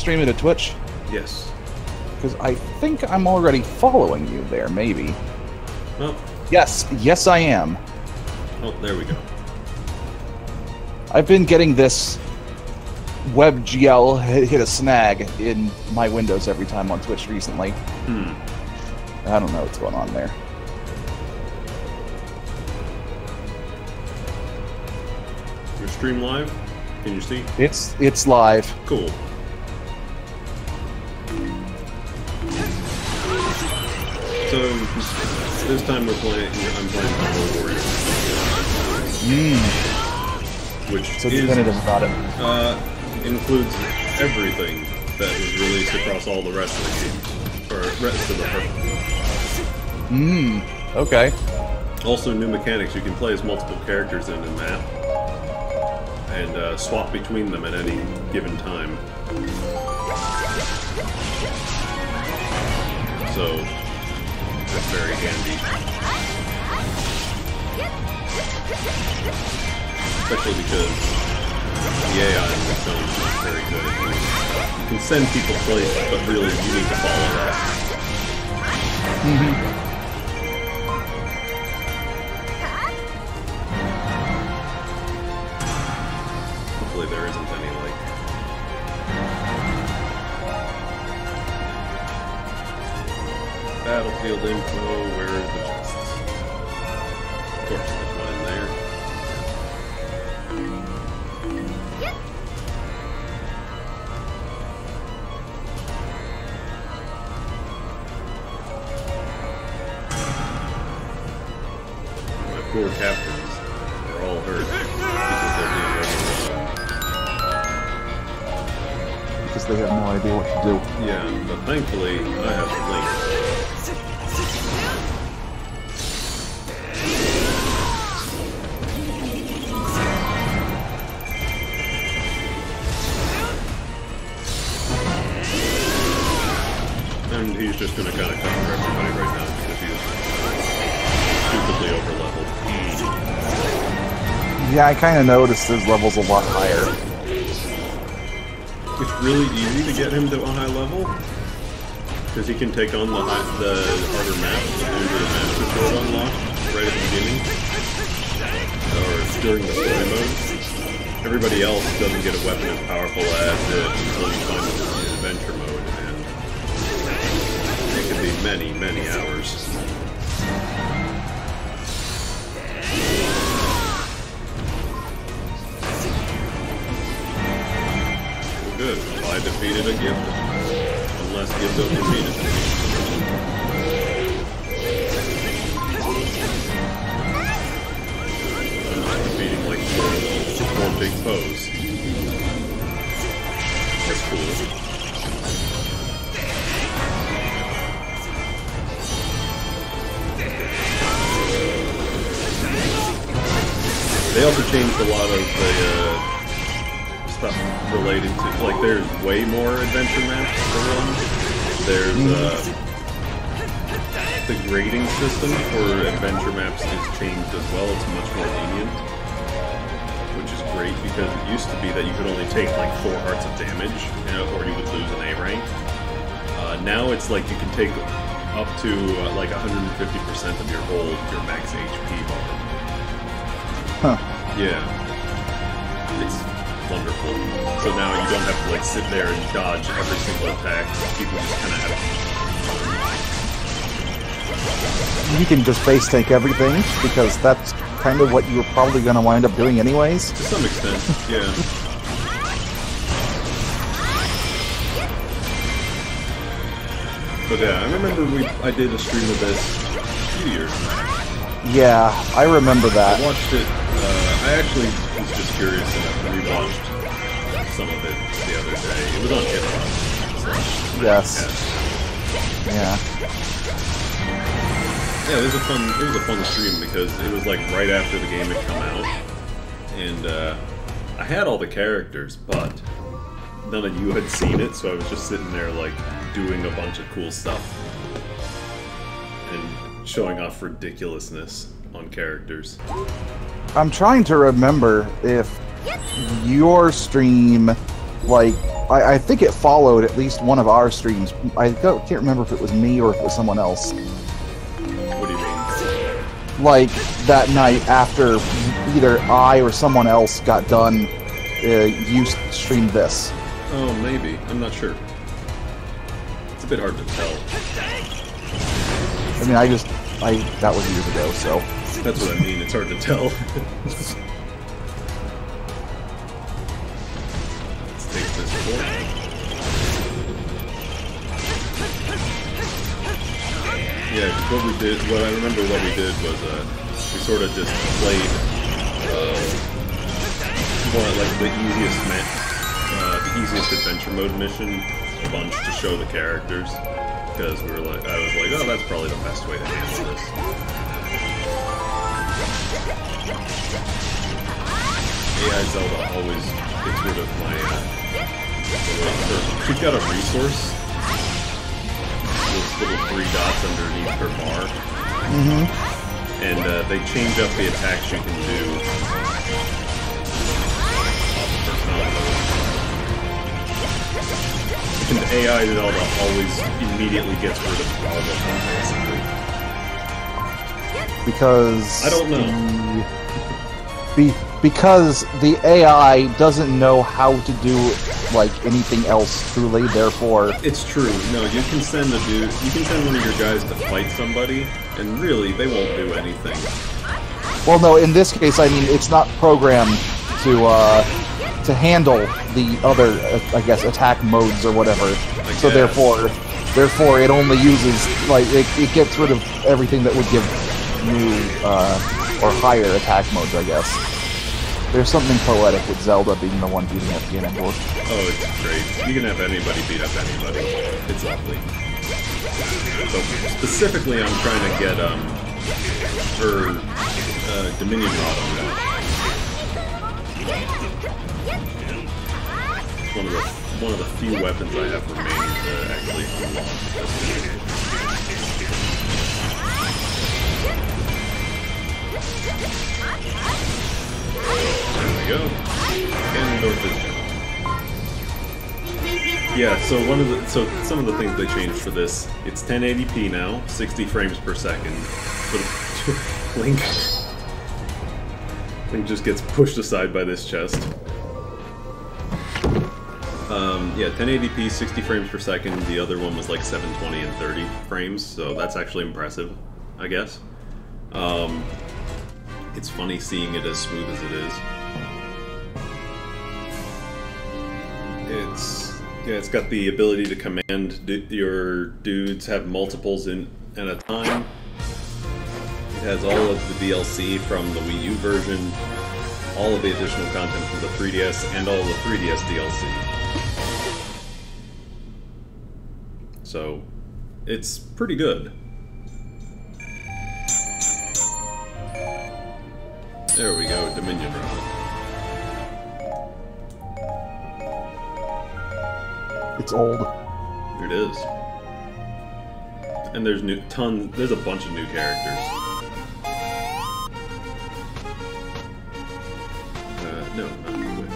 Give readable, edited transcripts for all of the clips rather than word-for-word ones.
streaming to Twitch? Yes. Because I think I'm already following you there, maybe. Oh. Yes, I am. Oh, there we go. I've been getting this WebGL hit a snag in my windows every time on Twitch recently. I don't know what's going on there. Your stream live? Can you see? It's live. Cool. So this time I'm playing Hyrule Warriors. Which so definitive about it. Includes everything that was released across all the rest of the games, or rest of the Okay. Also new mechanics. You can play as multiple characters in the map and swap between them at any given time. So that's very handy. Especially because the AI on its own is not very good. You can send people places, but really you need to follow that. Hopefully there isn't any, like... Battlefield info, where are the chests? Of course, there's one in there. My poor captains are all hurt because they have no idea what to do. Yeah, but thankfully I have a link. And he's just going to kind of cover everybody right now because he's stupidly overleveled. Yeah, I kind of noticed his level's a lot higher. It's really easy to get him to a high level because he can take on the harder maps due to the Master Sword unlock right at the beginning or during the story mode. Everybody else doesn't get a weapon as powerful as it until you find the adventure mode. It could be many, many hours. Well, good. I defeated a Gibdo. Unless Gibdo defeated me. I'm not defeating like four big foes. That's cool. They also changed a lot of the stuff related to, like, there's way more adventure maps for one. There's the grading system for adventure maps is changed as well. It's much more lenient, which is great because it used to be that you could only take like 4 hearts of damage, you know, or you would lose an A rank. Now it's like you can take up to like 150% of your max HP bar. Huh. Yeah. It's wonderful. So now you don't have to like sit there and dodge every single attack. You can just kind of have... You can just base tank everything, because that's kind of what you were probably going to wind up doing anyways. To some extent, yeah. But yeah, I remember I did a stream of this a few years back. Yeah, I remember that. I watched it, I actually was just curious enough to rewatched some of it the other day. It was on hip-hop. Yes. Yeah. Yeah, it was a fun stream because it was like right after the game had come out. And I had all the characters, but none of you had seen it, so I was just sitting there like doing a bunch of cool stuff. And showing off ridiculousness on characters. I'm trying to remember if your stream, like, I think it followed at least one of our streams. I can't remember if it was me or if it was someone else. What do you mean? Like, that night after either I or someone else got done, you streamed this. Oh, maybe. I'm not sure. It's a bit hard to tell. I mean, that was years ago, so... That's what I mean, it's hard to tell. Let's take this fork. Yeah, what I remember what we did was, we sort of just played, more like the easiest adventure mode mission a bunch to show the characters. Because I was like, oh, that's probably the best way to handle this. AI Zelda always gets rid of my, she's got a resource, those little 3 dots underneath her bar, and they change up the attacks you can do off of her combo. And AI Zelda always immediately gets rid of all of them, basically. Because... I don't know. Because the AI doesn't know how to do, like, anything else, truly, therefore... It's true. No, you can send one of your guys to fight somebody, and really, they won't do anything. Well, no, in this case, I mean, it's not programmed to handle the other, I guess, attack modes or whatever. So therefore, it only uses, like, it gets rid of everything that would give new, or higher attack modes, I guess. There's something poetic with Zelda being the one beating up Ganondorf. Oh, it's great. You can have anybody beat up anybody. It's lovely. So, specifically, I'm trying to get, her, Dominion Rod on that. One of the few weapons I have remaining to actually unlock. There we go. Ganondorf is down. Yeah, so some of the things they changed for this, it's 1080p now, 60 frames per second. But Link just gets pushed aside by this chest. Yeah, 1080p, 60 frames per second. The other one was like 720 and 30 frames, so that's actually impressive, I guess. It's funny seeing it as smooth as it is. It's got the ability to command your dudes have multiples in at a time. It has all of the DLC from the Wii U version, all of the additional content from the 3DS, and all of the 3DS DLC. So, it's pretty good. There we go, Dominion Rod. It's old. It is. And there's there's a bunch of new characters. No, not Quit.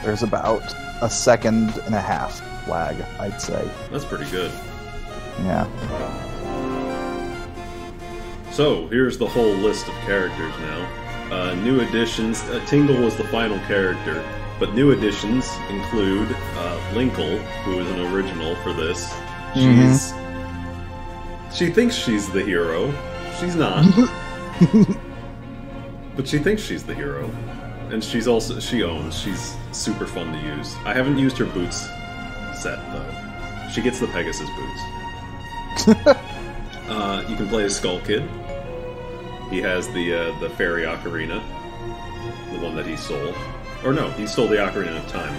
There's about a second and a half lag, I'd say. That's pretty good. Yeah. So, here's the whole list of characters now. New additions. Tingle was the final character, but new additions include Linkle, who is an original for this. She thinks she's the hero. She's not. But she thinks she's the hero. And she's super fun to use. I haven't used her boots set, though. She gets the Pegasus boots. You can play as Skull Kid. He has the fairy ocarina, the one that he stole. Or no, he stole the Ocarina of Time.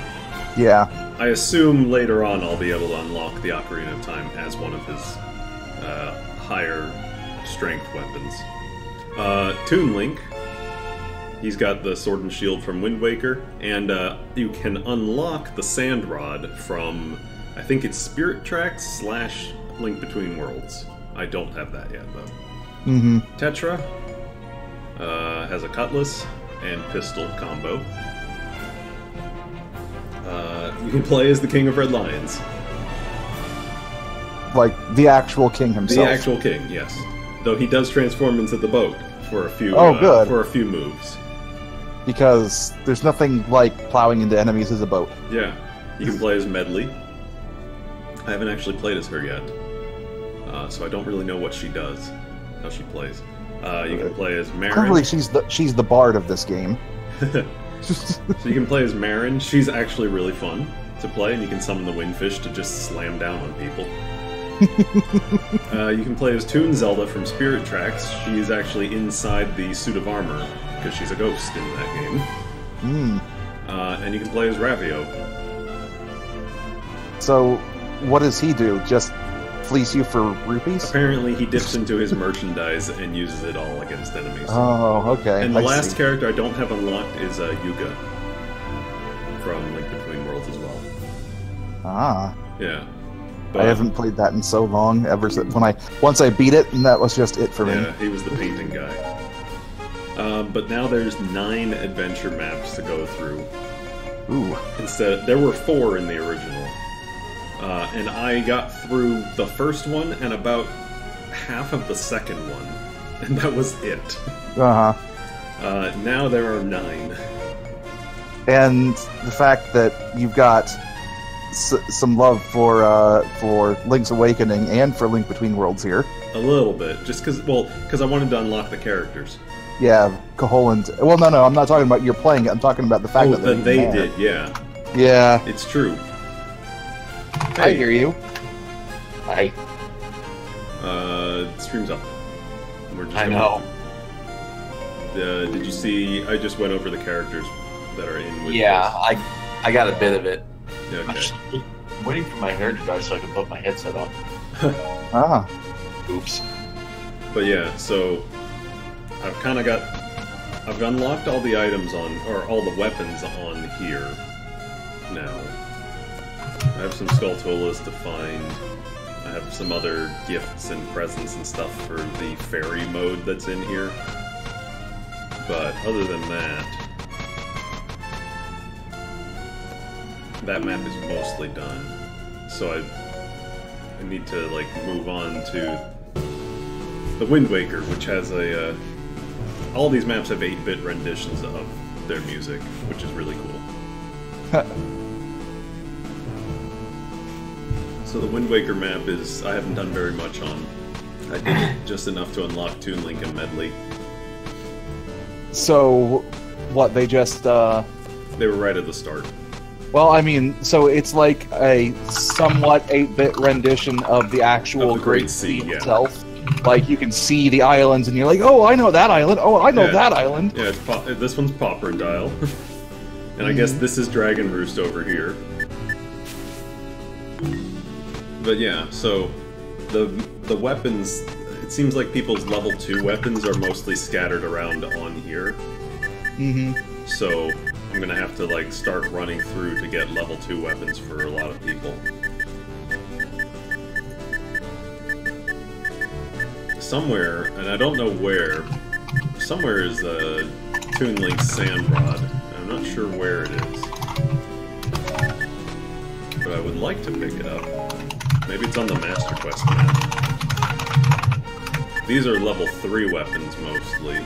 Yeah. I assume later on I'll be able to unlock the Ocarina of Time as one of his higher strength weapons. Toon Link. He's got the Sword and Shield from Wind Waker, and you can unlock the Sand Rod from, I think it's Spirit Tracks / Link Between Worlds. I don't have that yet, though. Tetra has a Cutlass, and pistol combo. You can play as the King of Red Lions. Like the actual king himself. The actual king, yes. Though he does transform into the boat for a few. Good. For a few moves. Because there's nothing like plowing into enemies as a boat. Yeah, you can play as Medley. I haven't actually played as her yet, so I don't really know what she does, how she plays. You can play as Marin. Clearly, she's the bard of this game. So you can play as Marin. She's actually really fun to play, and you can summon the Windfish to just slam down on people. You can play as Toon Zelda from Spirit Tracks. She's actually inside the suit of armor, because she's a ghost in that game. And you can play as Ravio. So, what does he do? Just fleece you for rupees? Apparently he dips into his merchandise and uses it all against enemies. Oh, okay. And the last character I don't have unlocked is Yuga from Link Between Worlds as well. Ah. Yeah. But I haven't played that in so long, ever since once I beat it, and that was just it for me. Yeah, he was the painting guy. But now there's 9 adventure maps to go through. Ooh. Instead, there were 4 in the original. And I got through the first one and about half of the second one. And that was it. Now there are 9. And the fact that you've got some love for Link's Awakening and for Link Between Worlds here. A little bit. Just because I wanted to unlock the characters. Yeah, Koholint. Well, no, I'm not talking about you're playing it. I'm talking about the fact that they did, yeah. Yeah. It's true. Hey. I hear you. Hi. Stream's up. I know. Did you see? I just went over the characters that are in with this. I got a bit of it. Yeah, okay. I'm waiting for my hair to dry so I can put my headset on. Oops. But yeah, so I've unlocked all the items or all the weapons on here now. I have some Skulltulas to find. I have some other gifts and presents and stuff for the fairy mode that's in here. But other than that map is mostly done. So I need to move on to the Wind Waker, which has all these maps have 8-bit renditions of their music, which is really cool. So the Wind Waker map I haven't done very much on. I did just enough to unlock Toon Link and Medley. So, what, they just, They were right at the start. Well, I mean, so it's like a somewhat 8-bit rendition of the actual Great Sea itself. Like, you can see the islands, and you're like, oh, I know that island, oh, I know that island. Yeah, this one's Pauper Dial. And I guess this is Dragon Roost over here. But yeah, so the weapons, it seems like people's level 2 weapons are mostly scattered around on here. So I'm gonna have to start running through to get level 2 weapons for a lot of people. Somewhere, and I don't know where, somewhere is Toon Link's Sand Rod. I'm not sure where it is. But I would like to pick it up. Maybe it's on the Master Quest map. These are level 3 weapons, mostly.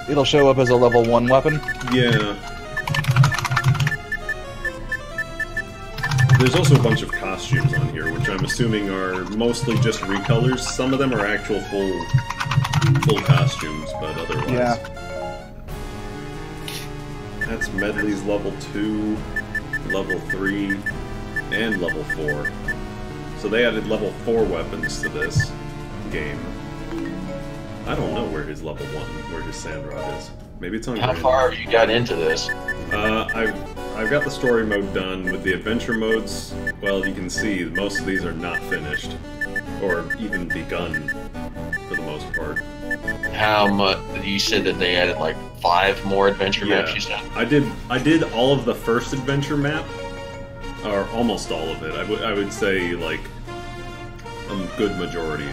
It'll show up as a level 1 weapon? Yeah. There's also a bunch of costumes on here, which I'm assuming are mostly just recolors. Some of them are actual full costumes, but otherwise... Yeah. That's Medley's level 2, level 3, and level 4. So they added level 4 weapons to this game. I don't know where his level 1, where his Sand Rod is. Maybe it's on How far have you got into this? I've got the story mode done. With the adventure modes, well, you can see most of these are not finished. Or even begun, for the most part. How much? You said that they added 5 more adventure maps, you said? I did all of the first adventure map, or almost all of it. I would say a good majority.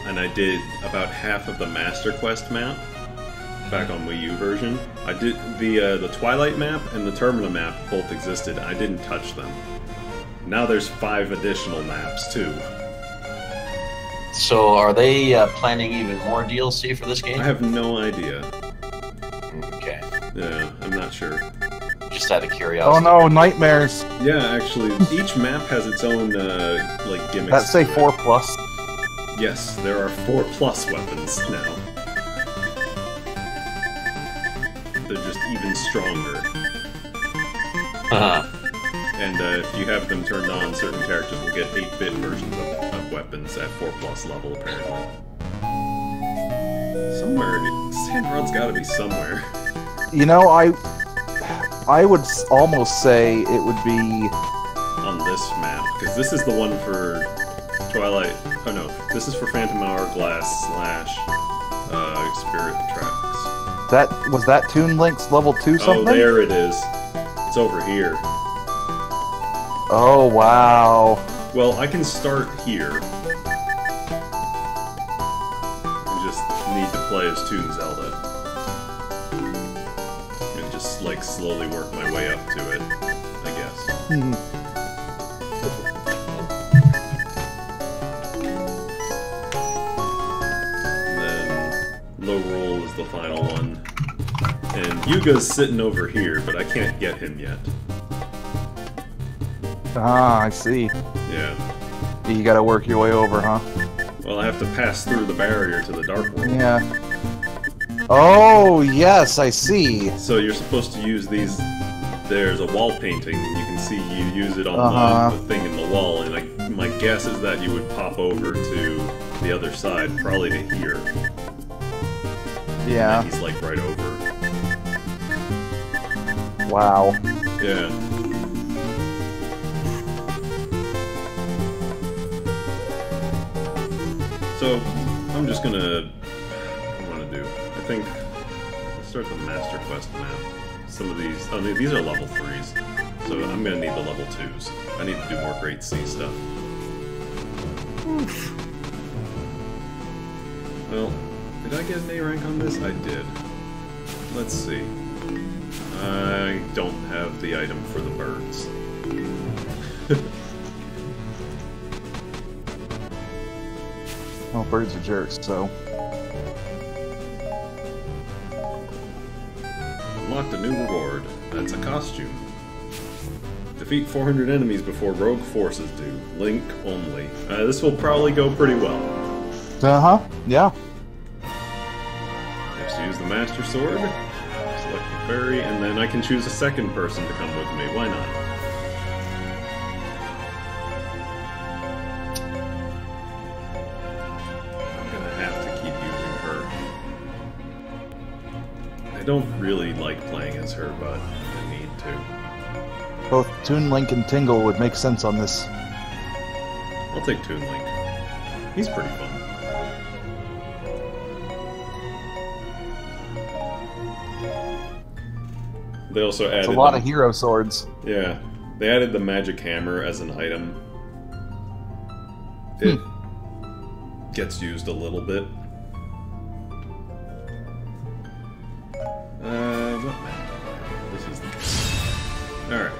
And I did about half of the Master Quest map back on Wii U version. I did the Twilight map and the Termina map both existed. I didn't touch them. Now there's 5 additional maps too. So are they planning even more DLC for this game? I have no idea. Okay. Yeah, I'm not sure. Just out of curiosity. Oh no, nightmares. Yeah, actually, each map has its own like gimmicks. That say to it. 4+. Yes, there are 4+ weapons now. They're just even stronger. And if you have them turned on, certain characters will get 8-bit versions of weapons at 4+ level, apparently. Somewhere, Sandrod's gotta be somewhere. You know, I would almost say it would be On this map, because this is the one for Twilight. Oh no, this is for Phantom Hourglass / Spirit Tracks. that Toon Link's level 2 something? Oh, there it is. It's over here. Oh wow. Well, I can start here. I just need to play as Toon Zelda. And just, like, slowly work my way up to it, I guess. And then Low Roll is the final one. And Yuga's sitting over here, but I can't get him yet. Ah, I see. Yeah. You gotta work your way over, huh? Well, I have to pass through the barrier to the Dark World. Yeah. Oh, yes, I see. So you're supposed to use these. There's a wall painting, and you can see you use it on the thing in the wall, and my guess is that you would pop over to the other side, probably to here. Yeah. And he's like right over. Wow. Yeah. So, I'm just gonna... What do I want to do? I think... Let's start the Master Quest map. Some of these... Oh, these are level 3s. So I'm gonna need the level 2s. I need to do more Great C stuff. Oof. Well, did I get an A rank on this? I did. Let's see. I don't have the item for the birds. Well, birds are jerks, so... Unlocked a new reward. That's a costume. Defeat 400 enemies before rogue forces do. Link only. This will probably go pretty well. Uh-huh, yeah. Next, use the Master Sword. Select the fairy, and then I can choose a second person to come with me. Why not? I'm gonna have to keep using her. I don't really like playing as her, but I need to. Both Toon Link and Tingle would make sense on this. I'll take Toon Link. He's pretty fun. They also added... It's a lot of hero swords. Yeah. They added the magic hammer as an item. It gets used a little bit. What map? This is the... Alright.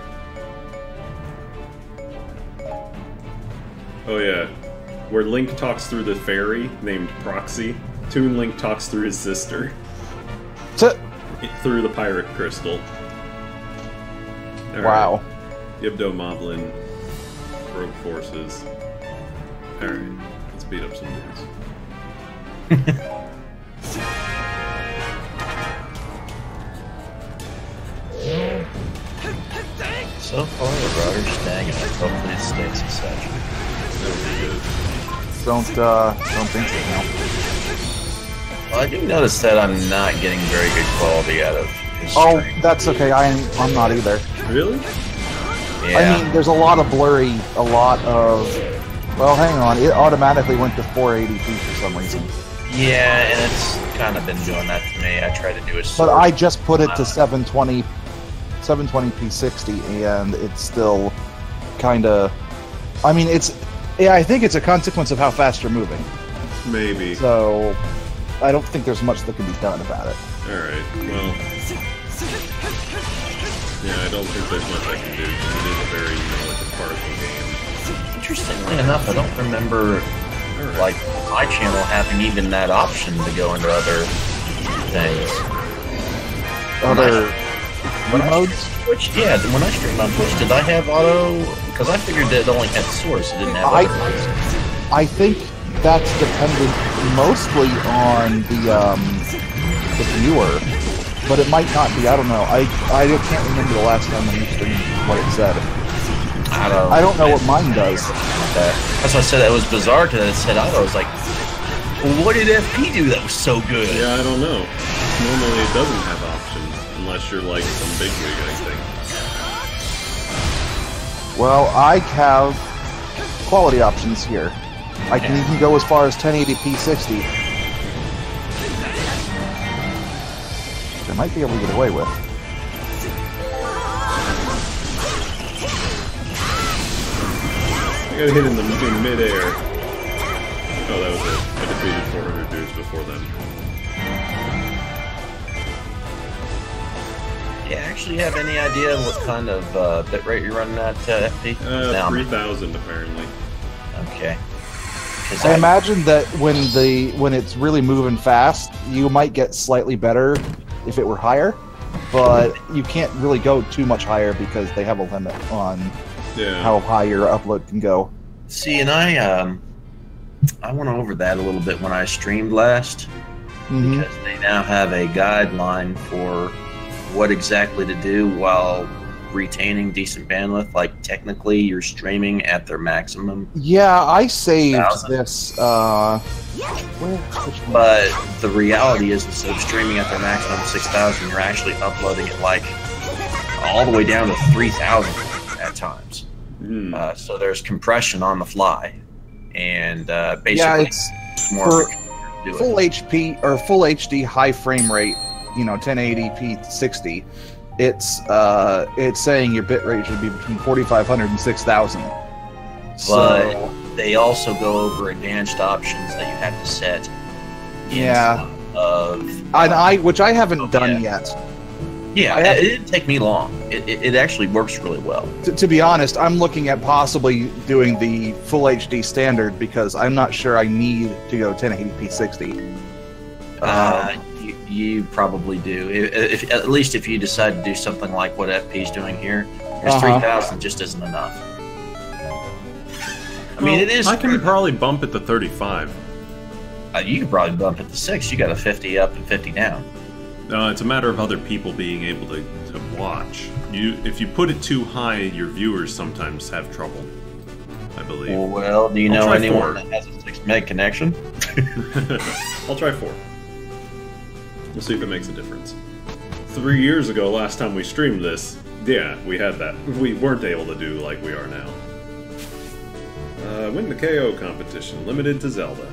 Oh yeah. Where Link talks through the fairy, named Proxy, Toon Link talks through his sister. Through the pirate crystal. All wow. Right. Yibdo Moblin. Rogue forces. Alright, let's beat up some dudes. So far, the router's stagnant. Hopefully it stays as such. That'll be good. Don't think so now. Well, I do notice that I'm not getting very good quality out of his Oh, stream. that's okay. I'm not either. Really? Yeah. I mean, there's a lot of blurry, a lot of... Well, hang on. It automatically went to 480p for some reason. Yeah, and it's kind of been doing that to me. I try to do a But I just put it to 720p 60, and it's still kind of... I mean, Yeah, I think it's a consequence of how fast you're moving. Maybe. So, I don't think there's much that can be done about it. Alright, well... Yeah, I don't think there's much I can do, because it is a very, like, a partial game. Interestingly enough, I don't remember, like, my channel having even that option to go into other things. Other modes? Twitch, yeah, when I streamed on Twitch, did I have auto? Because I figured that it only had source, it didn't have other modes. I think that's dependent mostly on the viewer, but it might not be. I don't know. I can't remember the last time when you streamed what it said. I don't know what mine does. That's why I said it was bizarre because it said auto. I was like, well, what did FP do that was so good? Yeah, I don't know. Normally it doesn't have options, unless you're like some big wig, I think. Well, I have quality options here. I can even go as far as 1080p 60. Which I might be able to get away with. I got hit in mid-air. Oh, that was it. I defeated 400 dudes before then. Yeah, actually, you have any idea what kind of bitrate you're running at FP? 3,000 apparently. Okay. I imagine that when it's really moving fast, you might get slightly better if it were higher, but you can't really go too much higher because they have a limit on how high your upload can go. See, and I went over that a little bit when I streamed last, because they now have a guideline for what exactly to do while retaining decent bandwidth. Like, technically, you're streaming at their maximum. Yeah, I saved this. But the reality is, instead of streaming at their maximum 6,000, you're actually uploading it like all the way down to 3,000 at times. So there's compression on the fly, and basically, it's more for full HP or full HD high frame rate. 1080p 60. It's saying your bitrate should be between 4,500 and 6,000. But they also go over advanced options that you have to set. Which I haven't done yet. Yeah, it didn't take me long. It actually works really well. To be honest, I'm looking at possibly doing the full HD standard because I'm not sure I need to go 1080p 60. You probably do. If at least if you decide to do something like what FP's doing here, because 3,000 just isn't enough. I mean, it is. I can probably bump it to 35. You could probably bump it to 6. You got a 50 up and 50 down. It's a matter of other people being able to watch. If you put it too high, your viewers sometimes have trouble, I believe. Well, do you know anyone that has a 6 meg connection? I'll try 4. We'll see if it makes a difference. 3 years ago, last time we streamed this, yeah, we had that. We weren't able to do like we are now. Win the KO competition, limited to Zelda.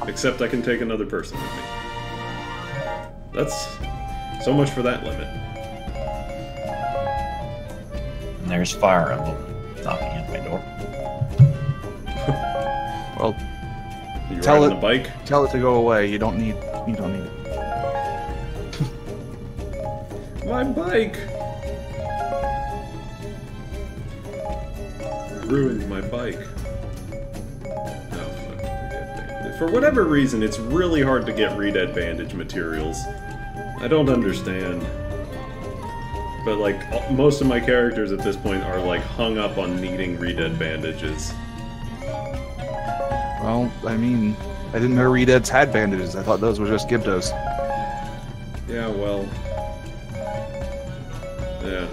Except I can take another person with me. That's so much for that limit. And there's Fire Emblem knocking at my door. Well, you riding the bike? Tell it to go away. You don't need it. My bike! Ruined my bike. Oh, fuck. For whatever reason, it's really hard to get Red bandage materials. I don't understand. But, like, most of my characters at this point are, like, hung up on needing Red bandages. Well, I mean, I didn't know Red had bandages. I thought those were just Gibdos. Yeah, well... Yeah.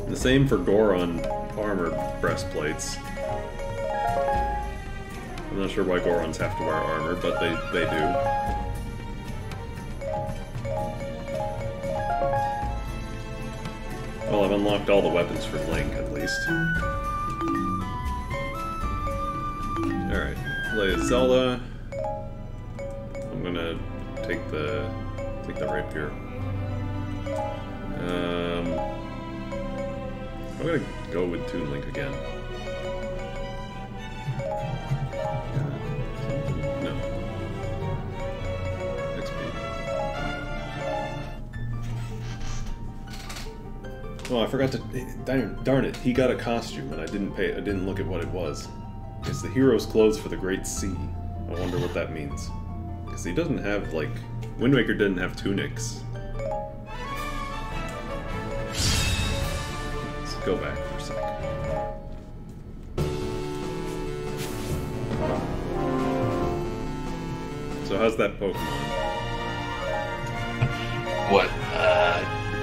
The same for Goron armor breastplates. I'm not sure why Gorons have to wear armor, but they do. Well, I've unlocked all the weapons for Link, at least. Alright, play as Zelda. I'm gonna take the rapier. I'm gonna go with Toon Link again. No. XP. Oh, I forgot to. Darn it! He got a costume, and I didn't look at what it was. It's the hero's clothes for the Great Sea. I wonder what that means. Because he doesn't have like Wind Waker didn't have tunics. Let's go back for a sec. So how's that Pokemon? What?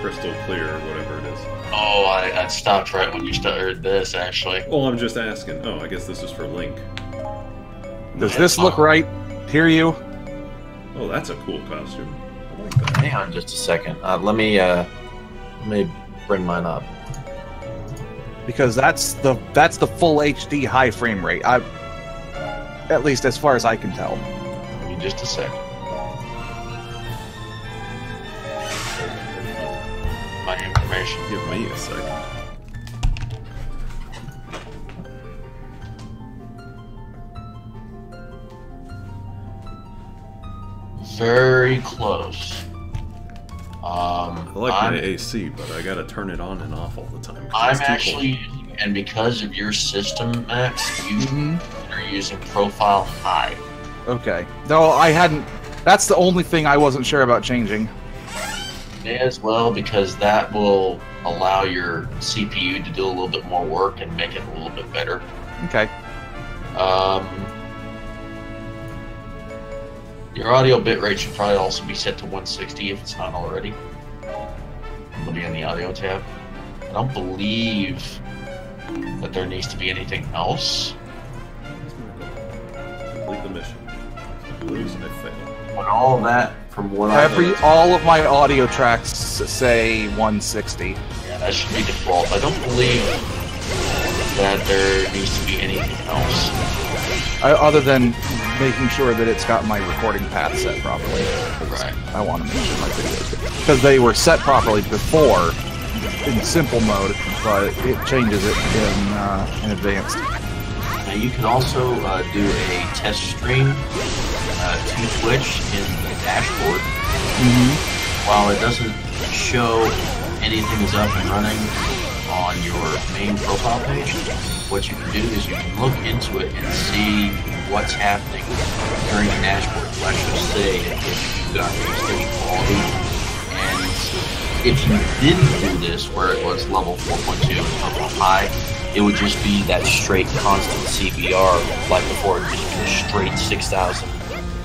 Crystal Clear or whatever it is. Oh, I stopped right when you started this, actually. Well, I'm just asking. Oh, I guess this is for Link. Does this look right? Hear you? Oh, that's a cool costume. I like that. Hang on just a second. Let me bring mine up. Because that's the full HD high frame rate. At least as far as I can tell. Give me just a second. My information. Give me a second. Very close. I like my AC, but I gotta turn it on and off all the time. I'm actually using, and because of your system, Max, you are using profile high. Okay. No, I hadn't. That's the only thing I wasn't sure about changing. May as well, because that will allow your CPU to do a little bit more work and make it a little bit better. Okay. Your audio bitrate should probably also be set to 160 if it's not already. It'll be in the audio tab. I don't believe that there needs to be anything else. Complete the mission. Lose and fail. But all of that, from what all of my audio tracks say 160. Yeah, that should be default. I don't believe that there needs to be anything else. Other than making sure that it's got my recording path set properly. Right. I want to make sure my videos, because they were set properly before in simple mode, but it changes it in advanced. Now you can also do a test stream to Twitch in the dashboard. While it doesn't show anything is up and running on your main profile page, what you can do is you can look into it and see what's happening during the dashboard. It'll actually say if you've got steady quality, and if you didn't do this where it was level 4.2 and level high, it would just be that straight constant CBR like before. It would just be a straight 6,000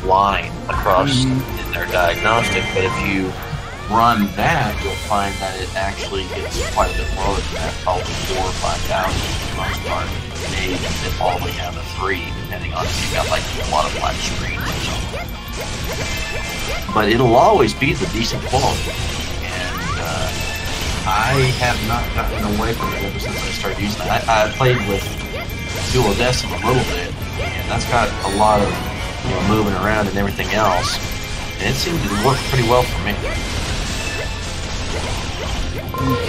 line across in their diagnostic. But if you run that, you'll find that it actually gets quite a bit lower than that, probably 4,000 or 5,000 for the most part. Maybe dip all the way down to 3, depending on if you've got like a lot of flat screen or something. But it'll always be the decent quality. And I have not gotten away from it ever since I started using it. I played with Duodecim a little bit, and that's got a lot of moving around and everything else. And it seemed to work pretty well for me.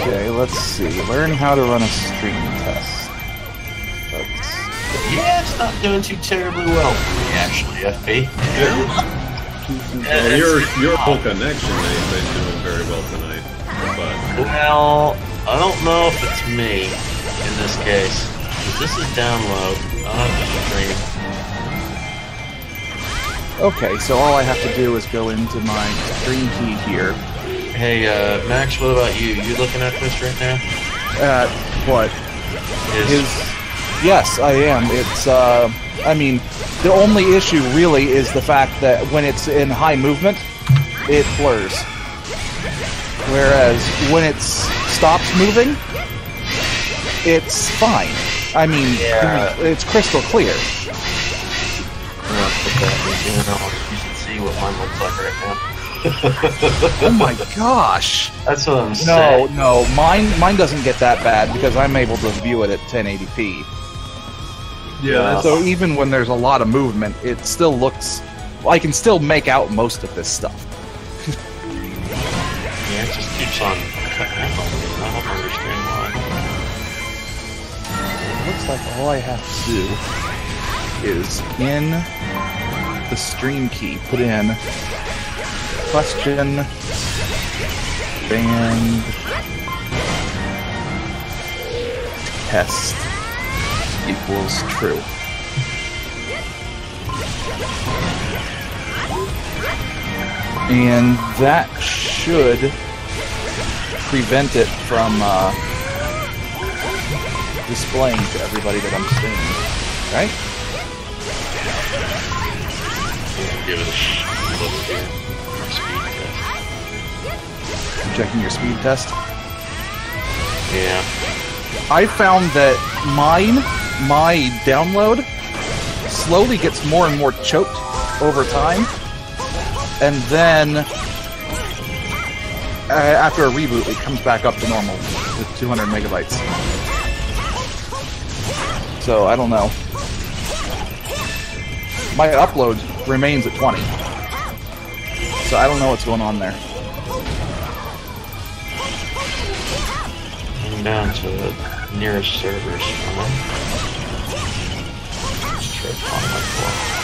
Okay, let's see. Learn how to run a stream test. Yeah, it's not doing too terribly well for me, actually, FP. Well, your whole connection ain't been doing very well tonight. But well, I don't know if it's me in this case. This is download, not the stream. Okay, so all I have to do is go into my stream key here. Hey, Max, what about you? You looking at this right now? What? Yes, I am. It's, I mean, the only issue really is the fact that when it's in high movement, it blurs. Whereas when it stops moving, it's fine. I mean, it's crystal clear. You should see what mine looks like right now. Oh my gosh! That's what I'm saying. No, mine doesn't get that bad because I'm able to view it at 1080p. Yeah. So even when there's a lot of movement, it still looks. Well, I can still make out most of this stuff. Yeah, it just keeps on cutting out on me. I don't understand why. like all I have to do is in the stream key put in question band test equals true. And that should prevent it from displaying to everybody that I'm streaming, right? Give it a look here. Speed test. I'm checking your speed test. Yeah. I found that my download slowly gets more and more choked over time, and then after a reboot, it comes back up to normal with 200 megabytes. So I don't know. My upload remains at 20, so I don't know what's going on there. I'm down to the nearest servers from it. Let's try to find my floor.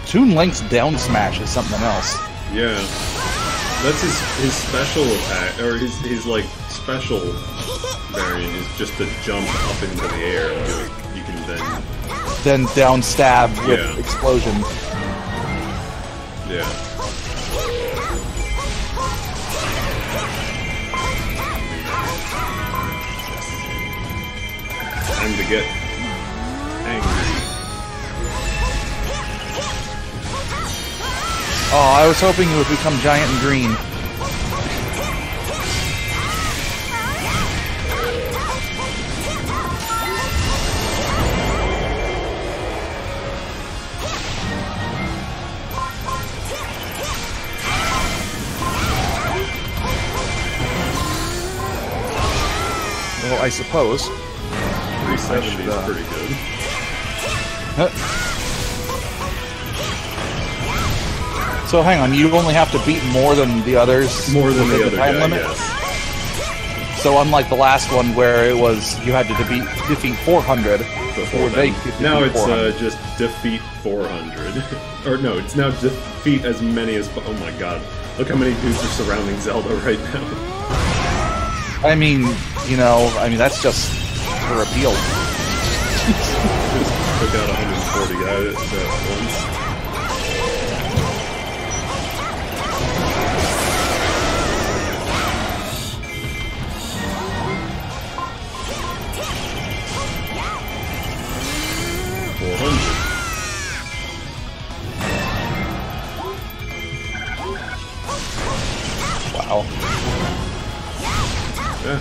Toon Link's down smash is something else. Yeah. That's his special attack, or his like special variant is just to jump up into the air and you can Then down stab with Yeah. explosion. yeah. Time to get angry. Oh, I was hoping it would become giant and green. Well, I suppose. 370 is pretty good. So hang on, you only have to beat more than the others. More than within the other time guy, limit? yes. So unlike the last one where it was you had to defeat 400 before they could defeat Now it's 400. just defeat 400. Or no, it's now defeat as many as... Oh my god. Look how many dudes are surrounding Zelda right now. I mean, you know, that's just for appeal. Just took out 140 guys at once. Wow. Yeah.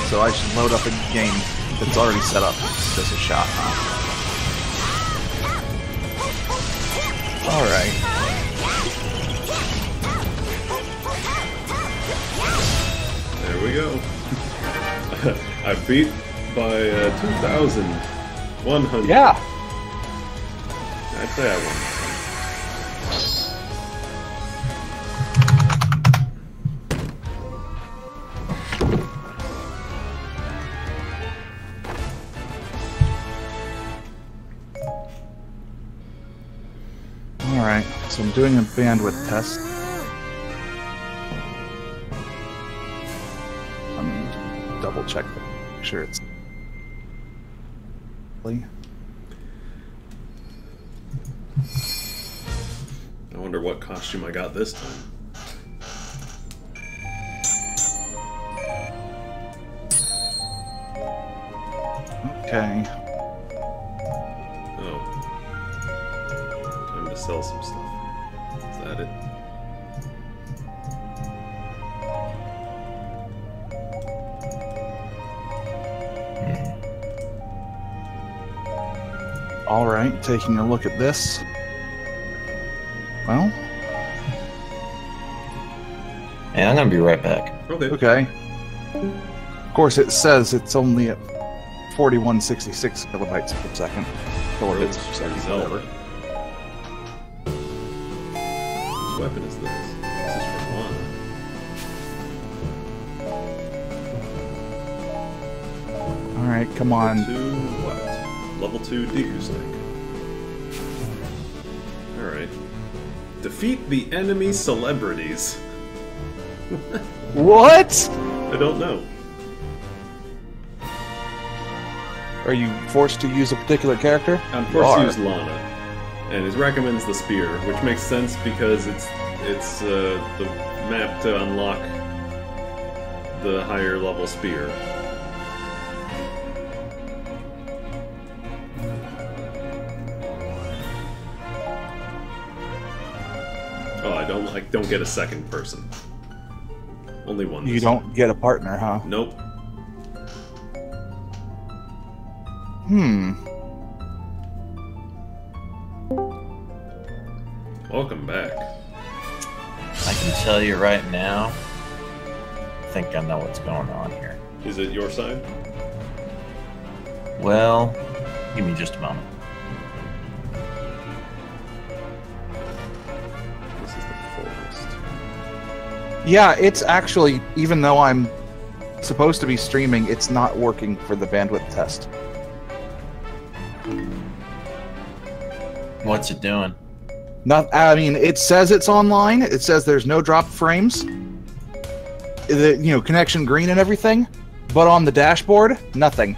So I should load up a game that's already set up. Just a shot, huh? Alright. There we go. I beat by 2,100. Yeah! I'd say I won. Alright, so I'm doing a bandwidth test. I'm gonna double check, make sure it's... I wonder what costume I got this time. Okay. Oh. I'm to sell some stuff. Is that it? All right, taking a look at this. Well, Yeah, I'm gonna be right back. Okay. okay. Of course, it says it's only at 4166 kilobytes per second. Kilobits per second, whatever. Whose weapon is this? This is from Lana. All right, come on. Level 2 what? Level 2 Deku Stick. Alright. Defeat the enemy celebrities. What? I don't know. Are you forced to use a particular character? I'm forced to use Lana. And it recommends the spear, which makes sense because it's the map to unlock the higher level spear. Oh, I don't get a second person. Only one. You don't get a partner, huh? Nope. Welcome back. I can tell you right now, I think I know what's going on here. Is it your side? Well, give me just a moment. This is the forest. Yeah, it's actually, even though I'm supposed to be streaming, it's not working for the bandwidth test. What's it doing? Not, I mean, it says it's online. It says there's no drop frames. Connection green and everything. But on the dashboard, nothing.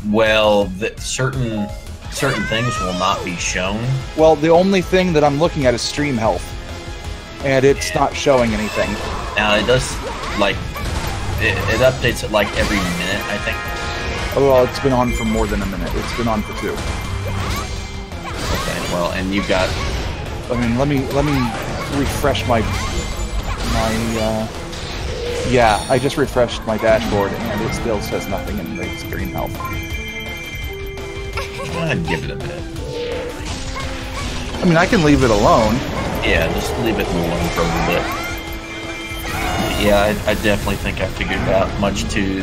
Well, certain things will not be shown. Well, the only thing that I'm looking at is stream health. And it's not showing anything. Now, it does, like, it updates it, like, every minute, I think. Oh, well, it's been on for more than a minute. It's been on for 2. Okay, well, and you got... I mean, let me refresh my yeah, I just refreshed my dashboard and it still says nothing in the stream health. Go ahead and give it a bit. I mean, I can leave it alone. Yeah, just leave it alone for a little bit. Yeah, I definitely think I figured it out, much to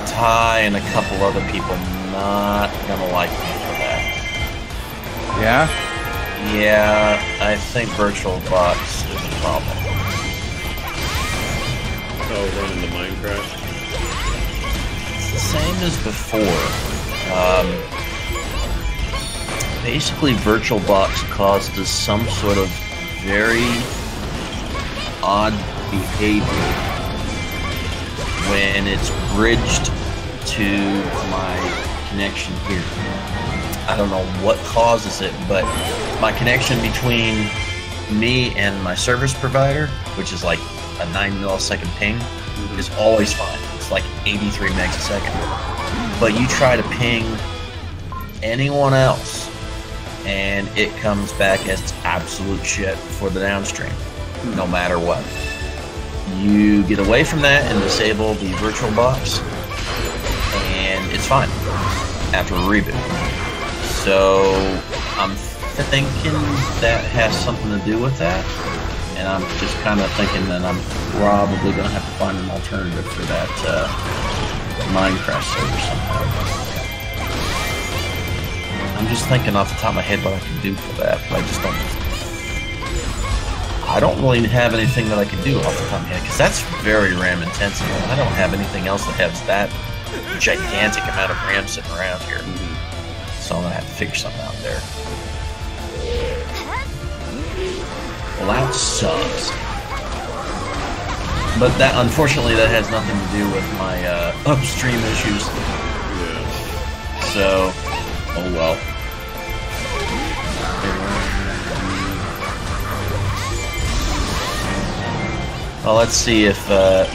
Ty and a couple other people not gonna like me for that. Yeah? Yeah, I think VirtualBox is a problem. Oh, running the Minecraft? It's the same as before. Basically, VirtualBox causes some sort of very odd behavior when it's bridged to my connection here. I don't know what causes it, but my connection between me and my service provider, which is like a 9 millisecond ping, is always fine. It's like 83 megs a second. But you try to ping anyone else, and it comes back as absolute shit for the downstream, no matter what. You get away from that and disable the VirtualBox, and it's fine after a reboot. So I'm thinking that has something to do with that, and I'm just kind of thinking that I'm probably going to have to find an alternative for that Minecraft server somehow. I'm just thinking off the top of my head what I can do for that, but I don't really have anything that I can do off the top of my head, because that's very RAM intensive, and I don't have anything else that has that gigantic amount of RAM sitting around here. So I'm going to have to figure something out there. Well, that sucks. But that, unfortunately, that has nothing to do with my upstream issues. So, oh well. Well, let's see if this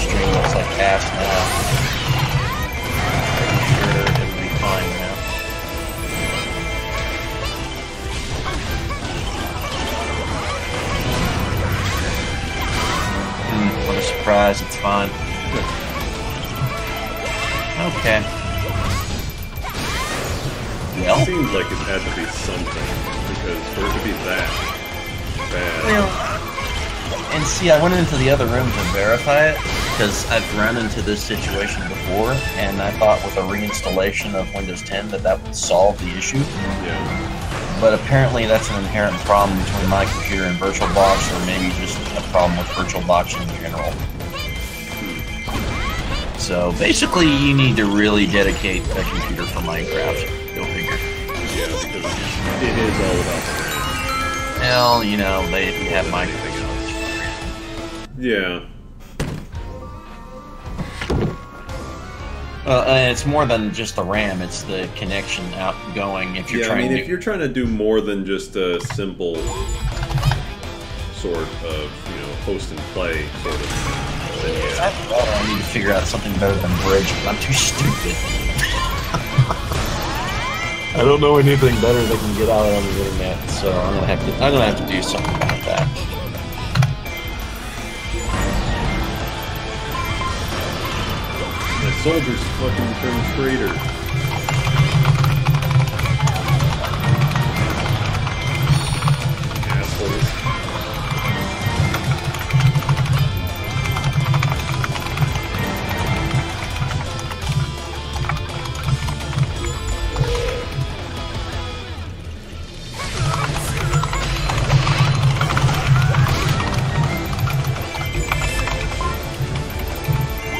stream looks like ass now. Okay. It Well, seemed like it had to be something, because for it to be that bad... and see, I went into the other room to verify it, because I've run into this situation before, and I thought with a reinstallation of Windows 10 that would solve the issue. Yeah. But apparently that's an inherent problem between my computer and VirtualBox, or maybe just a problem with VirtualBox in general. So basically, you need to really dedicate a computer for Minecraft. Go figure. Yeah, because it is all about the RAM. Well, you know, they have Minecraft. Yeah. And it's more than just the RAM, it's the connection outgoing if you're trying to... if you're trying to do more than just a simple sort of, host and play sort of thing, yeah. I need to figure out something better than Bridge, but I'm too stupid. I don't know anything better that can get out on the internet, so I'm gonna have to do something about that. My soldiers fucking turned traitor. Assholes.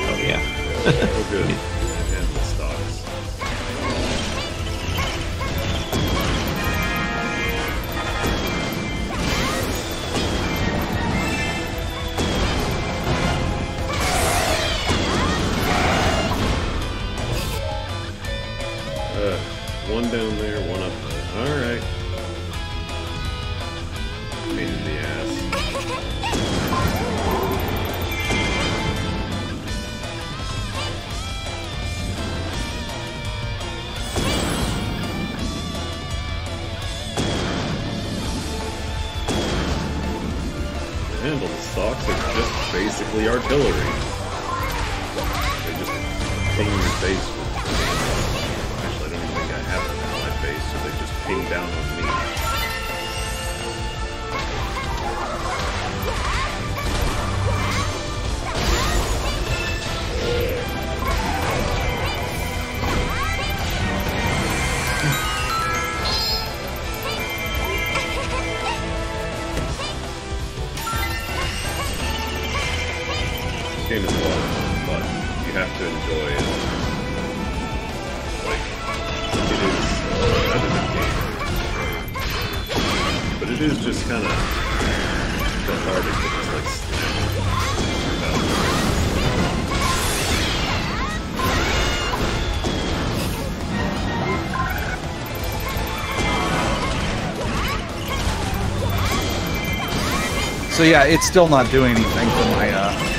Oh yeah. Oh, good. And the stocks. One down there, one up there. Alright. Pain in the ass. And the stocks are just basically artillery. They just ping your face with... Actually, I don't even think I have them on my face, so they just ping down on me. This game is a lot of fun, but you have to enjoy it. Like, it is a competitive game. But it is just kind of cathartic to just, like, So yeah, it's still not doing anything for my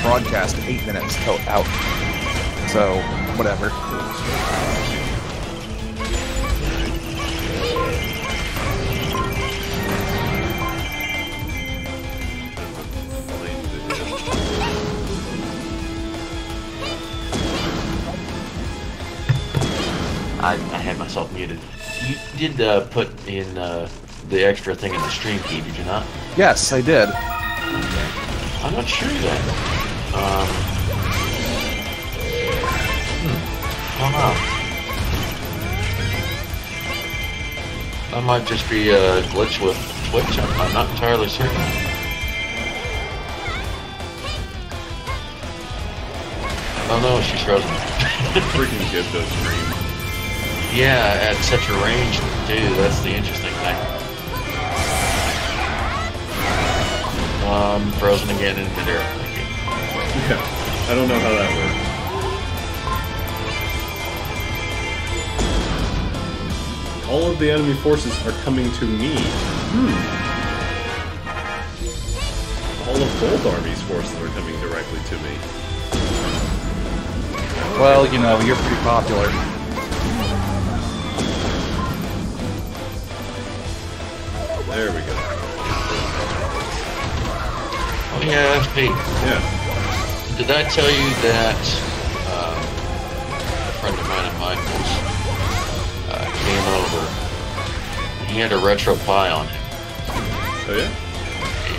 broadcast 8 minutes till out. So, whatever. I had myself muted. You did put in the extra thing in the stream key, did you not? Yes, I did. I'm not sure then. I don't know. That might just be a glitch with Twitch. I'm not entirely certain. Oh no, she's frozen. freaking good those stream. Yeah, at such a range too. That's the interesting thing. Frozen again in midair. Thank you. Yeah, I don't know how that works. All of the enemy forces are coming to me. All of both armies' forces are coming directly to me. Well, you know, you're pretty popular. There we go. Oh yeah, FP. Yeah. Did I tell you that a friend Michaels came over. He had a Retro Pie on him. Oh yeah?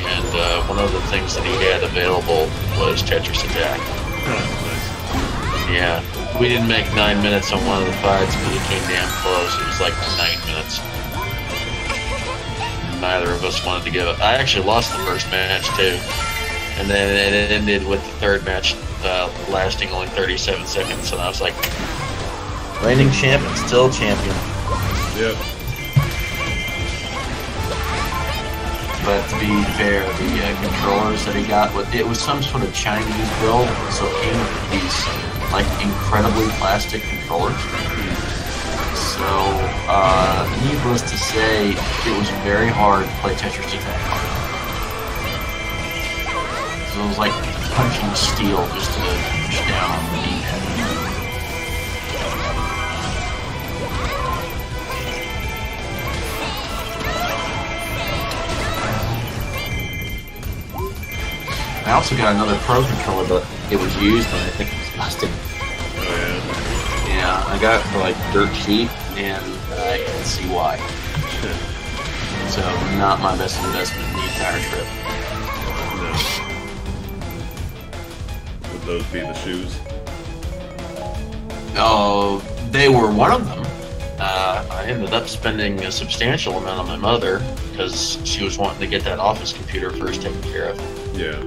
And one of the things that he had available was Tetris Attack. Nice. Yeah. We didn't make 9 minutes on one of the fights, but it came damn close. It was like 9 minutes. Neither of us wanted to give it. I actually lost the first match, too. And then it ended with the third match lasting only 37 seconds, and I was like... Reigning champion, still champion. Yep. But to be fair, the controllers that he got, it was some sort of Chinese build, so it came with these like incredibly plastic controllers. So, needless to say, it was very hard to play Tetris Attack on. So it was like punching steel just to push down on the D-pad. I also got another Pro controller, but it was used and I think it was busted. Oh yeah? Yeah, I got it for like dirt cheap, and I can see why. So, not my best investment in the entire trip. No. Would those be the shoes? Oh, they were one of them. I ended up spending a substantial amount on my mother because she was wanting to get that office computer first taken care of. Yeah.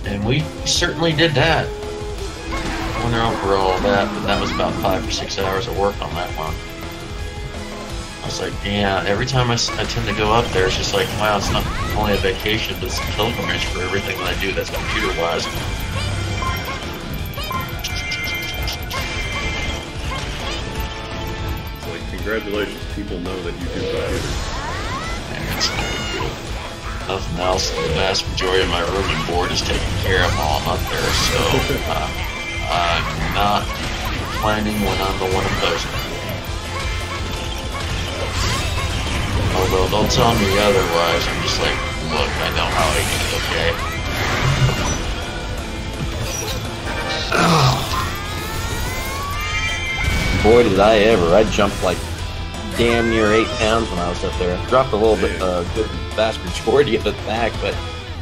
And we certainly did that. I went over all that, but that was about 5 or 6 hours of work on that one. I was like, yeah, every time I tend to go up there, it's just like, wow, it's not only a vacation, but it's a pilgrimage for everything that I do that's computer-wise. It's like, congratulations, people know that you do computers. And it's no big deal. Nothing else, the vast majority of my room and board is taken care of while I'm up there, so I'm not complaining when I'm the one imposing. Although, don't tell me otherwise, I'm just like, look, I know how I get it, okay? Boy, did I ever. I jumped like damn near 8 pounds when I was up there. Dropped a little bit, good vast majority of it back, but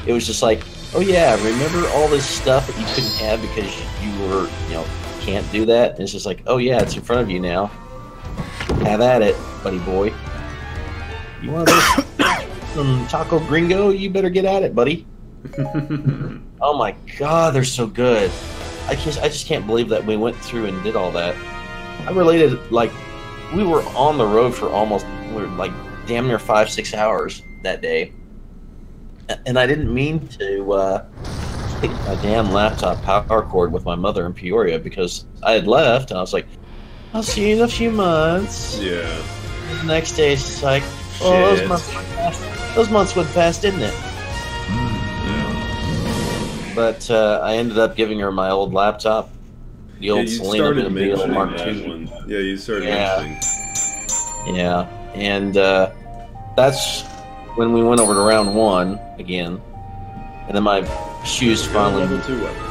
it was just like, oh yeah, remember all this stuff that you couldn't have because you were, can't do that? And it's just like, oh yeah, it's in front of you now. Have at it, buddy boy. You want some Taco Gringo? You better get at it, buddy. Oh my god, they're so good. I just can't believe that we went through and did all that. I related, like, we were on the road for like damn near 5-6 hours that day. And I didn't mean to take my damn laptop power cord with my mother in Peoria because I had left and I was like, I'll see you in a few months. Yeah. And the next day it's just like, oh, those months went fast, didn't it? Yeah. But I ended up giving her my old laptop, the old Selena Benavide Mark II. Yeah, you started mentioning. Yeah, and that's when we went over to round 1 again, and then my shoes finally. Level 2 weapon.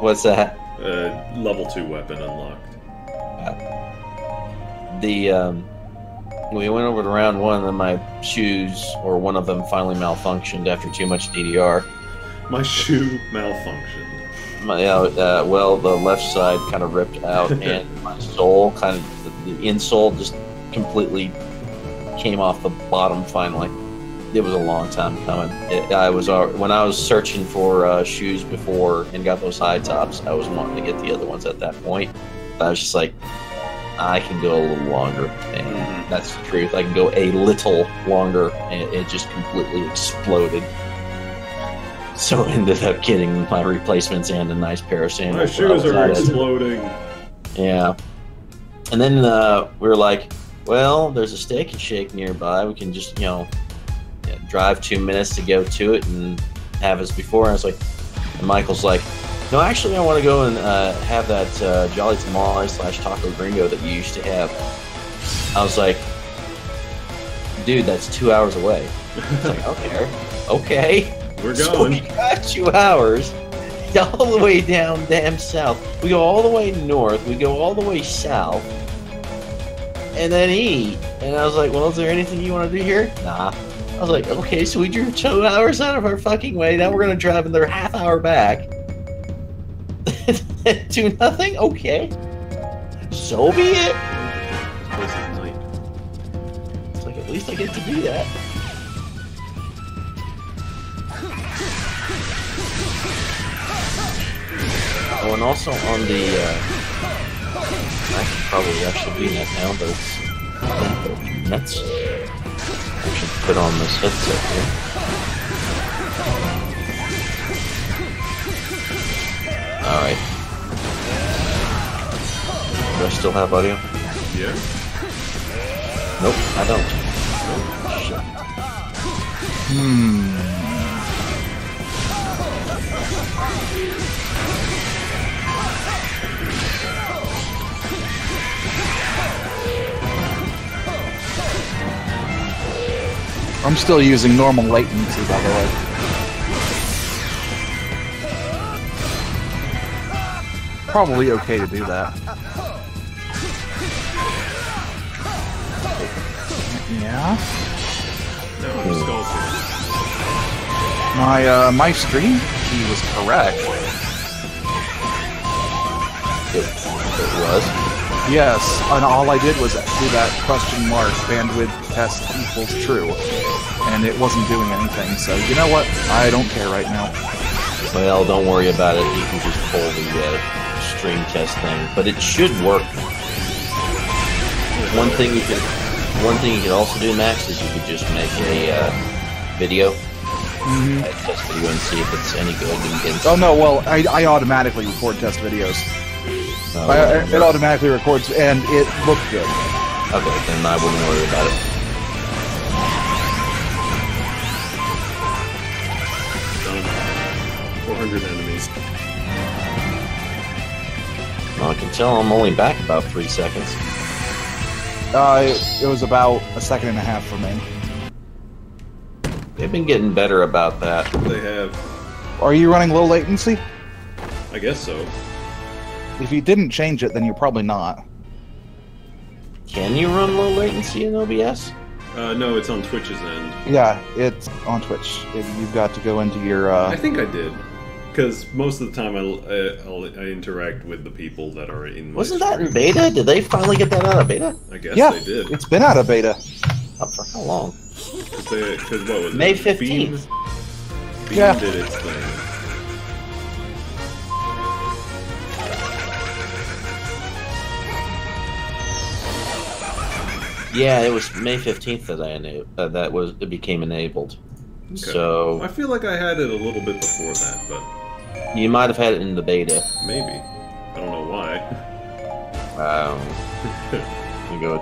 What's that? Level 2 weapon unlocked. We went over to round 1, and then my shoes, or one of them, finally malfunctioned after too much DDR. My shoe malfunctioned. Well, the left side kind of ripped out, and my sole the insole just completely came off the bottom. Finally, it was a long time coming. When I was searching for shoes before and got those high tops, I was wanting to get the other ones at that point. I was just like, I can go a little longer, and that's the truth. I can go a little longer, and it just completely exploded. So I ended up getting my replacements and a nice pair of sandals. My shoes are exploding. Yeah. And then we were like, well, there's a Steak and Shake nearby. We can just, drive 2 minutes to go to it and have as before. And I was like, and Michael's like, no, actually, I want to go and have that Jolly Tamale / Taco Gringo that you used to have. I was like, dude, that's 2 hours away. It's like, okay. We're So going. we got 2 hours, all the way down damn south. We go all the way north. We go all the way south. And then eat. And I was like, well, is there anything you want to do here? Nah. I was like, okay, so we drove 2 hours out of our fucking way. Now we're going to drive another half hour back. Do nothing? Okay. So be it. This place is night. It's like, at least I get to do that. Oh, and also on the, I should probably actually be in that now, but it's nuts. I should put on this headset here. Alright. Do I still have audio? Yeah. Nope, I don't. Oh, shit. I'm still using normal latency, by the way. Probably okay to do that. Yeah. No, I'm skulking. My stream key was correct. It was? Yes, and all I did was do that question mark, bandwidth test equals true. And it wasn't doing anything, so you know what? I don't care right now. Well, don't worry about it. You can just pull the stream test thing, but it should work. One thing you could also do, Max, is you could just make a video, a test video, and see if it's any good. Oh no, well, I automatically record test videos. It automatically records, and it looked good. Okay, then I wouldn't worry about it. Done. 400 enemies. Well, I can tell I'm only back about 3 seconds. It was about a second and a half for me. They've been getting better about that. They have. Are you running low latency? I guess so. If you didn't change it, then you're probably not. Can you run low latency in OBS? No, it's on Twitch's end. Yeah, it's on Twitch. You've got to go into your... I think I did. Because most of the time I interact with the people that are in my Wasn't that in stream. beta? Did they finally get that out of beta? I guess Yeah, they did. it's been out of beta. Up for how long? Because what was it? May 15th. Beam Yeah. did its thing. Yeah, it was May 15th that it became enabled. Okay. So I feel like I had it a little bit before that, but you might have had it in the beta. maybe. I don't know why. Let me go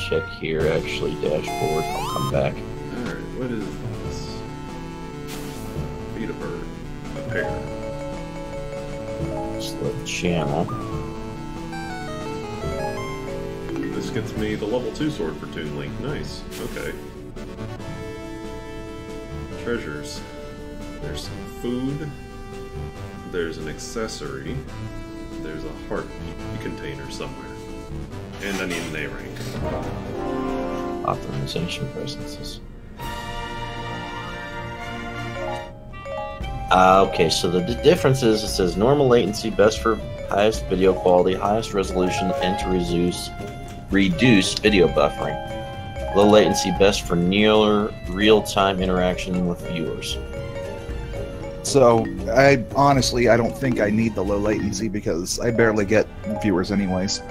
check here. Actually, dashboard. I'll come back. Alright, what is this? Feed a bird. A pair. Select channel. This gets me the level 2 sword for Toon Link. Nice. Okay. Treasures. There's some food. There's an accessory. There's a heart container somewhere. And I need an A rank. Optimization presences. Okay, so the difference is it says normal latency best for highest video quality, highest resolution, and to reduce video buffering. Low latency best for near real-time interaction with viewers. So, I don't think I need the low latency because I barely get viewers anyways.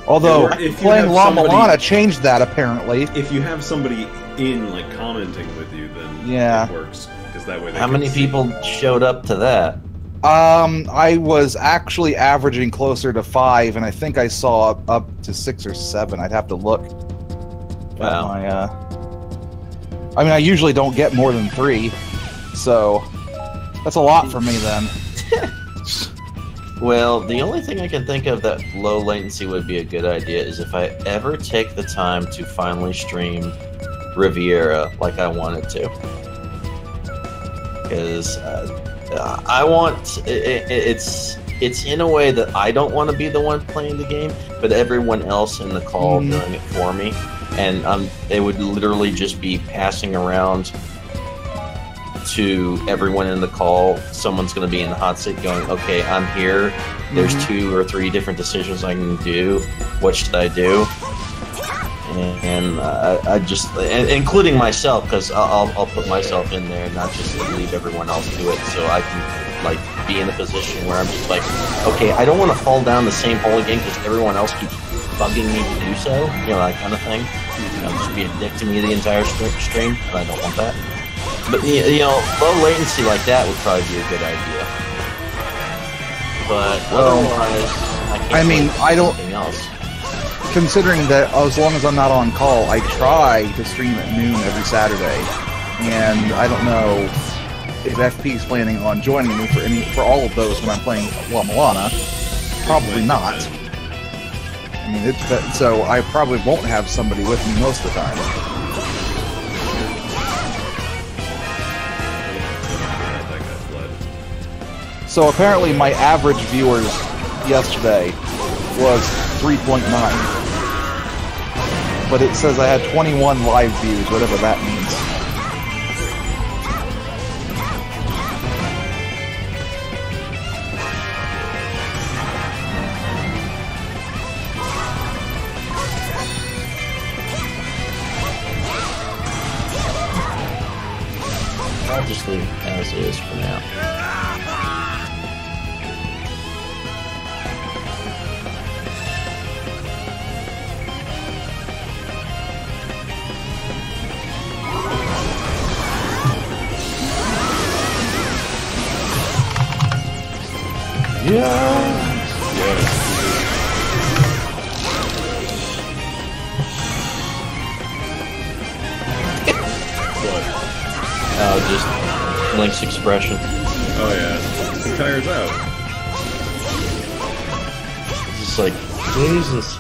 Although, If you playing have La somebody- Milana changed that, apparently. If you have somebody in, like, commenting with you, then Yeah. it works. Because that way they How can many see. people showed up to that? I was actually averaging closer to 5, and I think I saw up to 6 or 7. I'd have to look. Wow. I mean, I usually don't get more than 3, so that's a lot for me then. Well, the only thing I can think of that low latency would be a good idea is if I ever take the time to finally stream Riviera like I wanted to. Because I want it's in a way that I don't want to be the one playing the game, but everyone else in the call doing it for me, and it would literally just be passing around to everyone in the call. Someone's going to be in the hot seat going, okay, I'm here. There's 2 or 3 different decisions I can do. What should I do? And I just, including myself, because I'll put myself in there and not just leave everyone else do it, so I can like be in a position where I'm just like, okay, I don't want to fall down the same hole again because everyone else keeps bugging me to do so, you know, that kind of thing. You know, just be a dick to me the entire stream, and I don't want that. But you know, low latency like that would probably be a good idea. But otherwise, I don't. Else. Considering that as long as I'm not on call, I try to stream at noon every Saturday, and I don't know if FP is planning on joining me for all of those when I'm playing La Milana. Probably not. I mean, so I probably won't have somebody with me most of the time. So apparently my average viewers yesterday was 3.9. But it says I had 21 live views, whatever that means. I'll just leave it as is for now. Just Link's expression. Oh yeah, he tires out. It's just like, Jesus.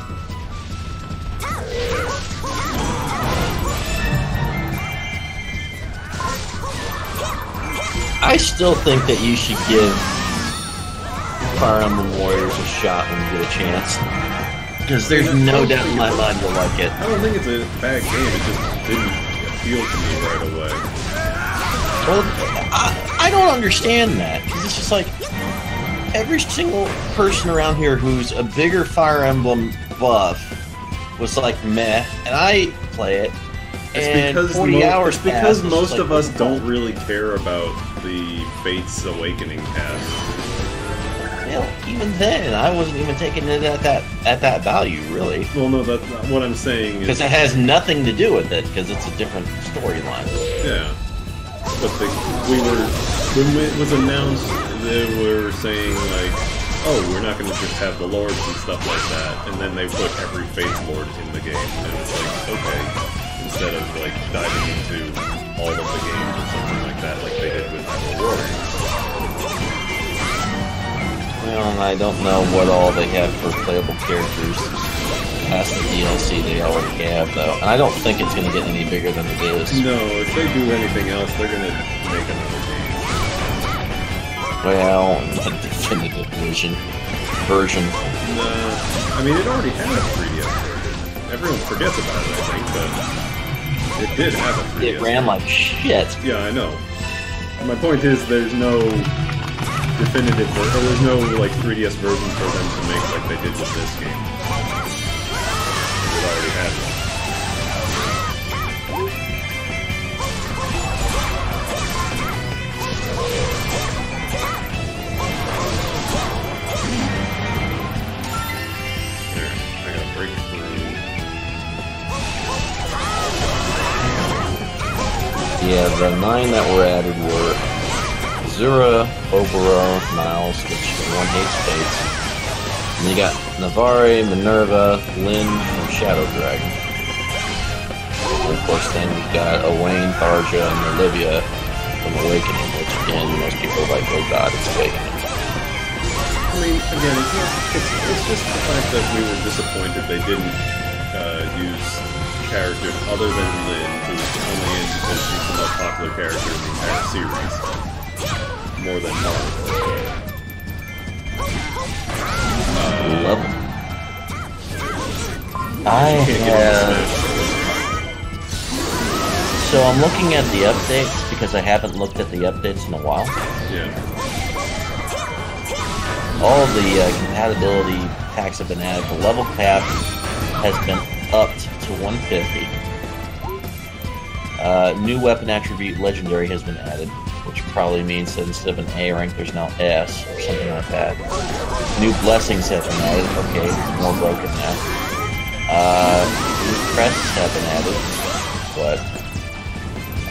I still think that you should give Fire Emblem Warriors a shot when you get a chance. Because there's no doubt in my mind you'll like it. I don't think it's a bad game, it just didn't appeal to me right away. Well, I don't understand that, because it's just like, every single person around here who's a bigger Fire Emblem buff was like, meh, and I play it, and 40 hours It's because pass, most like, of us don't really care about the Fates Awakening pass. Well, even then, I wasn't even taking it at that value, really. Well, no, that's not what I'm saying. Because it has nothing to do with it, because it's a different storyline. Yeah. But when it was announced, they were saying, like, oh, we're not going to just have the lords and stuff like that, and then they put every Fates Lord in the game, and it's like, okay, instead of, like, diving into all of the games or something like that, like they did with Hyrule Warriors. Well, I don't know what all they have for playable characters past the DLC they already have, though. And I don't think it's going to get any bigger than it is. No, if they do anything else, they're going to make another game. Well, a definitive version. No, I mean, it already had a 3DS version. Everyone forgets about it, I think, but it did have a 3DS It ran like shit. Yeah, I know. My point is, there's no definitive version, or there's no, like, 3DS version for them to make like they did with this game. It already had one. There, I gotta break through. Yeah, the 9 that were added were Zura, Oboro, Miles, which one hates Fates. And you got Navarre, Minerva, Lyn from Shadow Dragon. And of course, then you've got Owain, Tharja, and Olivia from Awakening, which again, most people are like, oh god, it's Awakening. I mean, again, it's just the fact that we were disappointed they didn't use characters other than Lyn, who's only in because she's the most popular character in the entire series. more than hard. Level. I Can't get on the have. So I'm looking at the updates because I haven't looked at the updates in a while. Yeah. All of the compatibility packs have been added. The level cap has been upped to 150. New weapon attribute legendary has been added, which probably means that instead of an A rank, there's now S or something like that. New blessings have been added. Okay, it's more broken now. New crests have been added, but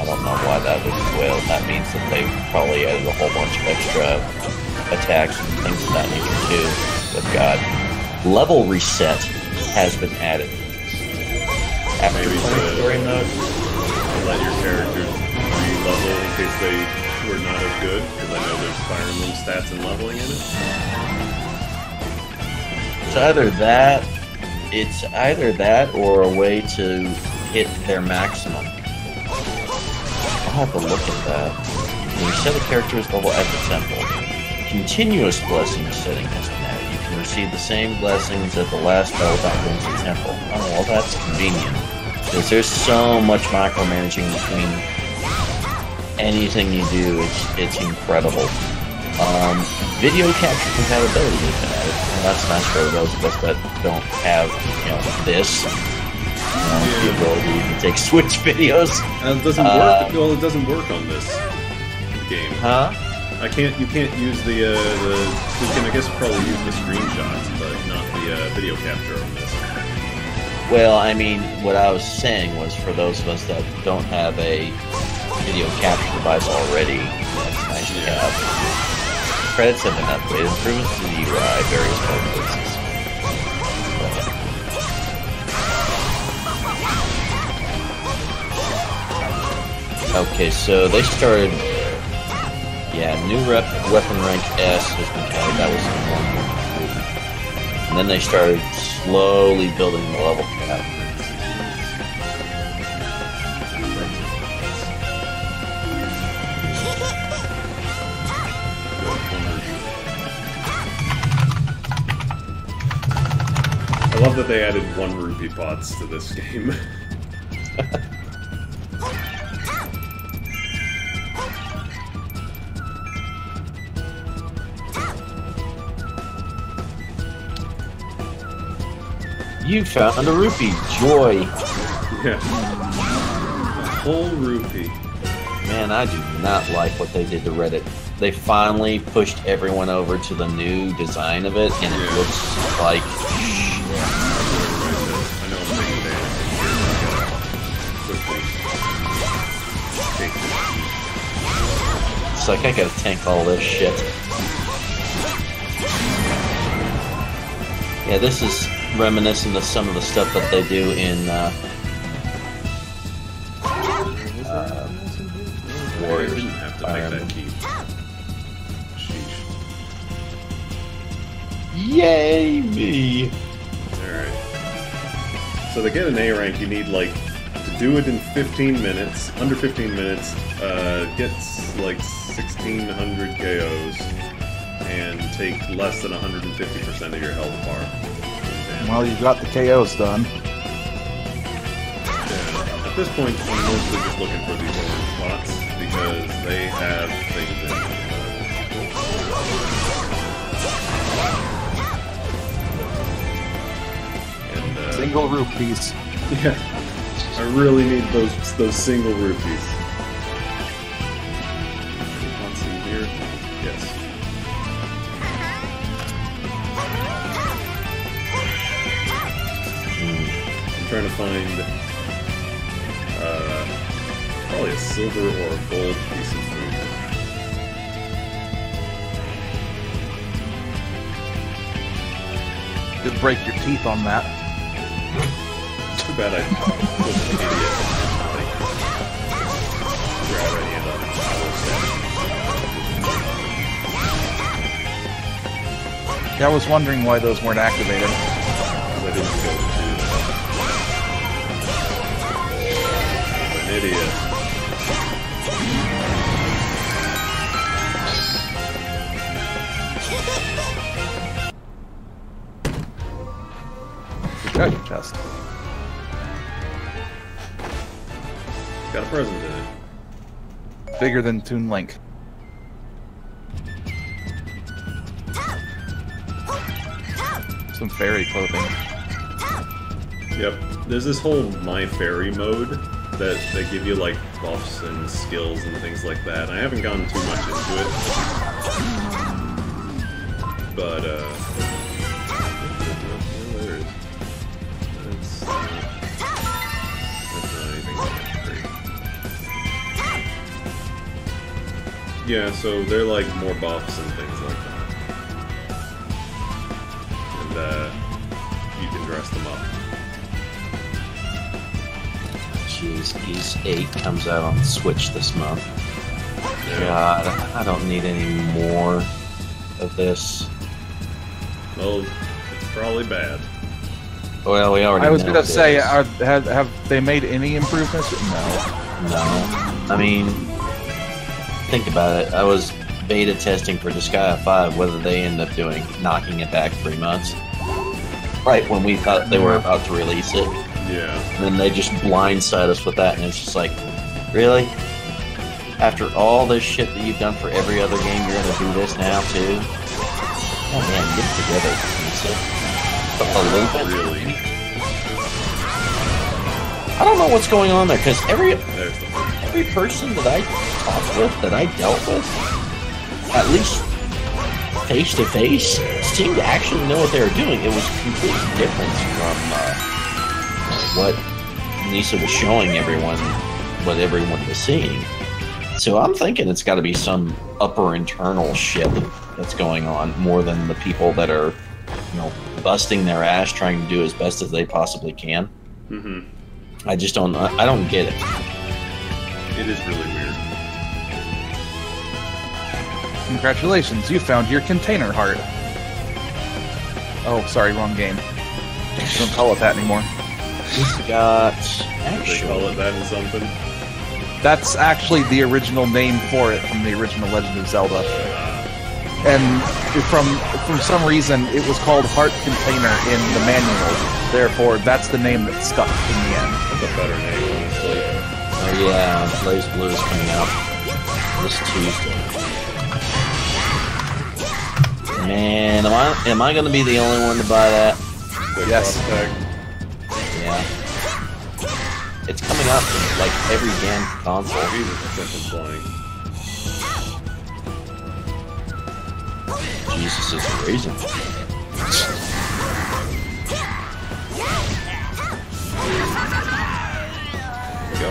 I don't know why that would. Well, that means that they probably added a whole bunch of extra attacks and things of that nature too. But God, level reset has been added. After Maybe story mode. let your characters re-level in case they were not as good, because I know there's Fire Emblem stats and leveling in it. It's either that or a way to hit their maximum. I'll have to look at that. When you set a character's level at the temple, continuous blessing setting has been added. You can receive the same blessings at the last bell without going to the temple. Oh, well, that's convenient. Because there's so much micromanaging between anything you do, it's incredible. Video capture compatibility has been added. Well, that's nice for those of us that don't have, this. The ability to take Switch videos. And it doesn't work. Well, it doesn't work on this game. Huh? You can't use you can, I guess, probably use the screenshots, but not the video capture on this. Well, I mean, what I was saying was for those of us that don't have a video capture device already, that's nice to have. Credits have been updated, improvements to the UI, various purposes. Okay, so they started. Yeah, new weapon rank S has been added. That was in 1.3. And then they started slowly building the level cap. I love that they added 1 rupee pots to this game. You found a rupee. Joy. Yeah. A whole rupee. Man, I do not like what they did to Reddit. They finally pushed everyone over to the new design of it, and it looks like... I know I'm taking damage. Quickly. Take this. It's like I gotta tank all this shit. Yeah, this is reminiscent of some of the stuff that they do in Warriors. I didn't have to make that key. Sheesh. Yay me! Alright. So to get an A rank, you need, like, to do it in 15 minutes, under 15 minutes, gets, like, 1,600 KOs, and take less than 150% of your health bar. Well, you've got the KOs done. Yeah. At this point, I'm mostly just looking for these orange spots, because they have things in them. And, Single rupees. yeah, I really need those single rupees. Any pots in here? Yes. I'm trying to find probably a silver or a gold piece of food. Could break your teeth on that. Too bad I was an idiot and like grab any of the power sets. Yeah, I was wondering why those weren't activated. Because I didn't go to an idiot. treasure chest. Got a present in it. Bigger than Toon Link. Some fairy clothing. Yep. There's this whole My Fairy mode that they give you like buffs and skills and things like that. I haven't gone too much into it. But there is. That's not anything great. Yeah, so they're like more buffs and things like that. And you can dress them up. Jeez, East 8 comes out on Switch this month. Yeah. God, I don't need any more of this. Well, it's probably bad. Well, we already. I was know gonna this. say, have they made any improvements? No. No. I mean, think about it. I was beta testing for Disgaea 5, whether they end up knocking it back 3 months. Right when we thought they were about to release it. Yeah. And then they just blindside us with that, and it's just like, really? After all this shit that you've done for every other game, you're gonna do this now too? Oh man, get it together. Really? I don't know what's going on there, because every There's the person that I talked with, that I dealt with, at least face to face, seemed to actually know what they were doing. It was completely different from what Nisa was showing everyone, what everyone was seeing. So I'm thinking it's got to be some upper internal shit that's going on, more than the people that are, busting their ass trying to do as best as they possibly can. Mm-hmm. I just don't. I don't get it. It is really weird. Congratulations, you found your container heart. Oh, sorry, wrong game. Don't call it that anymore. It's got They call it that in something. That's actually the original name for it from the original Legend of Zelda. And from some reason, it was called Heart Container in the manual. Therefore, that's the name that stuck in the end. That's a better name, honestly. Oh yeah, Blaze Blue is coming out this Tuesday. Man, am I gonna be the only one to buy that? The Yes. cross tag. Yeah. It's coming out in like every damn console. Jesus, that's flying. Jesus is raising. Go.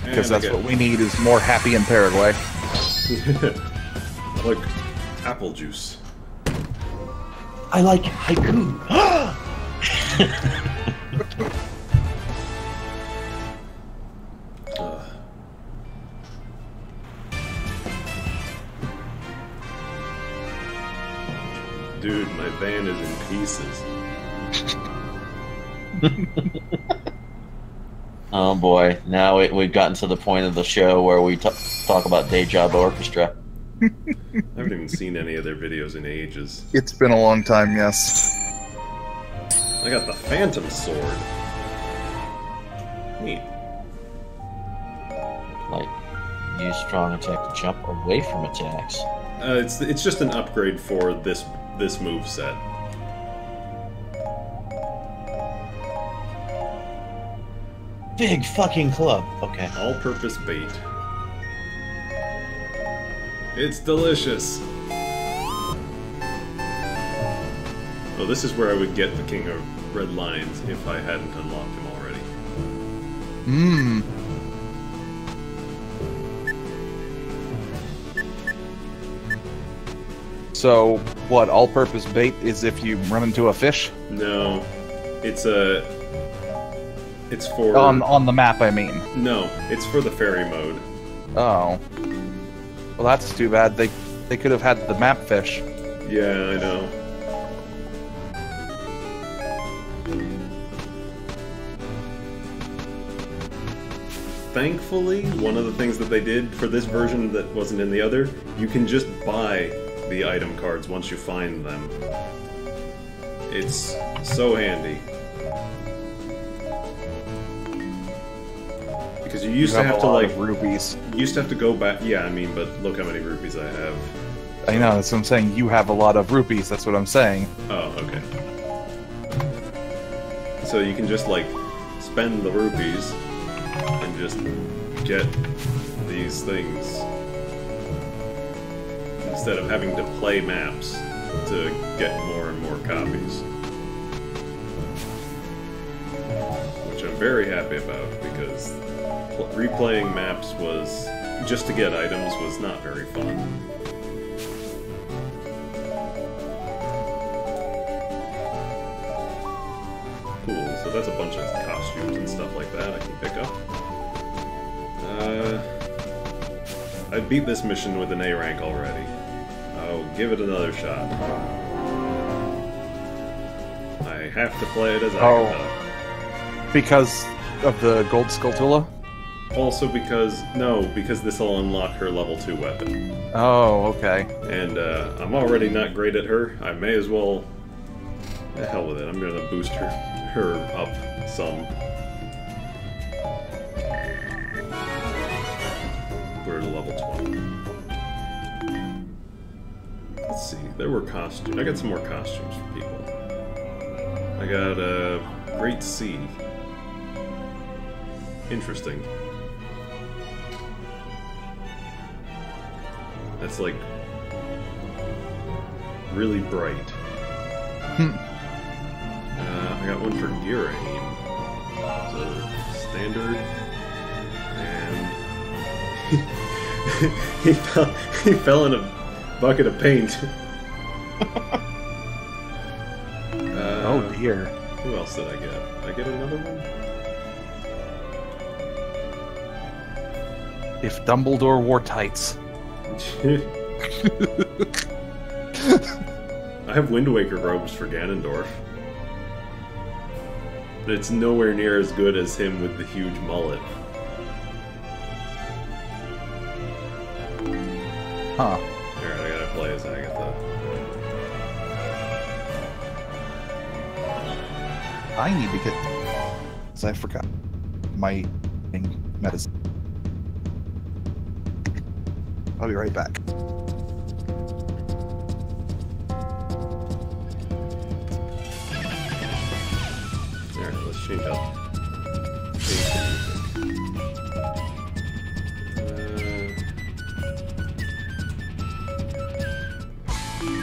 Because that's what we need is more happy in Paraguay. I like apple juice. I like haiku. Dude, my van is in pieces. Oh boy, now we've gotten to the point of the show where we talk about Day Job Orchestra. I haven't even seen any of their videos in ages. It's been a long time, yes. I got the Phantom Sword. Neat. Like, use strong attack to jump away from attacks. It's just an upgrade for this move set. Big fucking club. Okay. All-purpose bait. It's delicious. Oh, this is where I would get the King of Red Lions if I hadn't unlocked him already. Mmm. So, what, all-purpose bait is if you run into a fish? No, it's for On the map, I mean. No, it's for the fairy mode. Oh. Well, that's too bad. They could have had the map fish. Yeah, I know. Thankfully, one of the things that they did for this version that wasn't in the other, you can just buy the item cards once you find them. It's so handy. Because you used to have to, like... rupees. You used to have to go back... Yeah, I mean, but look how many rupees I have. I know, that's what I'm saying. You have a lot of rupees, that's what I'm saying. Oh, okay. So you can just, like, spend the rupees and just get these things. Instead of having to play maps to get more and more copies. Which I'm very happy about, because replaying maps was, just to get items, was not very fun. Cool, so that's a bunch of costumes and stuff like that I can pick up. I beat this mission with an A rank already. I'll give it another shot. I have to play it as Agatha. Because of the gold Skulltula? Also because this will unlock her level 2 weapon. Oh, okay. And I'm already not great at her. I may as well... The hell with it, I'm gonna boost her up some. We're at level 20. Let's see, there were costumes. I got some more costumes for people. I got a Great Sea. Interesting. That's like really bright. I got one for Giraim. So standard, and he fell in a bucket of paint. Oh dear. Who else did I get? Did I get another one? If Dumbledore wore tights. I have Wind Waker robes for Ganondorf. But it's nowhere near as good as him with the huge mullet. Huh. Alright, I gotta play as Agatha. I need to get... Because I forgot my medicine. I'll be right back. Alright, let's change up. Change the music.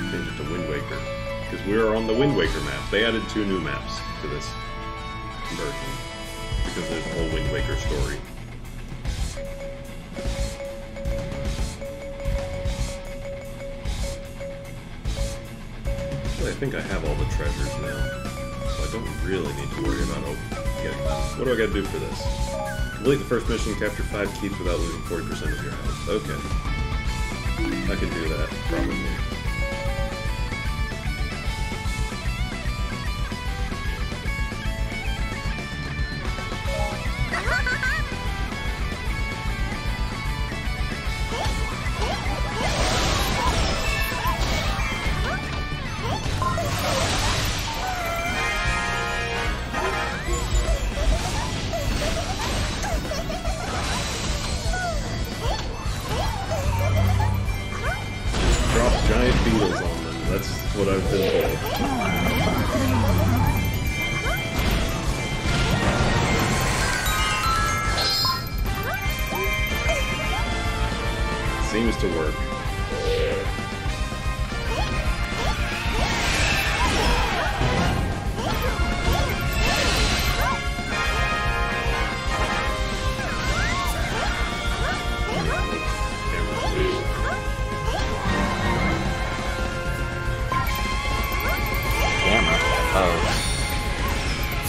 Change it to Wind Waker. Because we are on the Wind Waker map. They added 2 new maps to this version. Because there's a whole Wind Waker story. I think I have all the treasures now, so I don't really need to worry about getting them. What do I gotta do for this? Complete the first mission, capture 5 keys without losing 40% of your health. Okay. I can do that, probably. Giant beetles on them. That's what I've been told. Seems to work.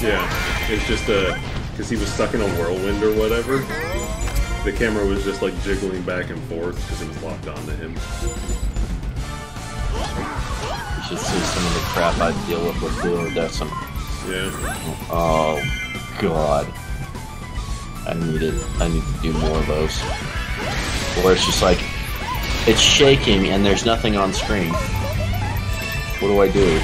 Yeah, it's just because he was stuck in a whirlwind or whatever. The camera was just like jiggling back and forth because it was locked onto him. You should see some of the crap I deal with doing Decim. Yeah. Oh god. I need to do more of those. Where it's just like it's shaking and there's nothing on screen. What do I do?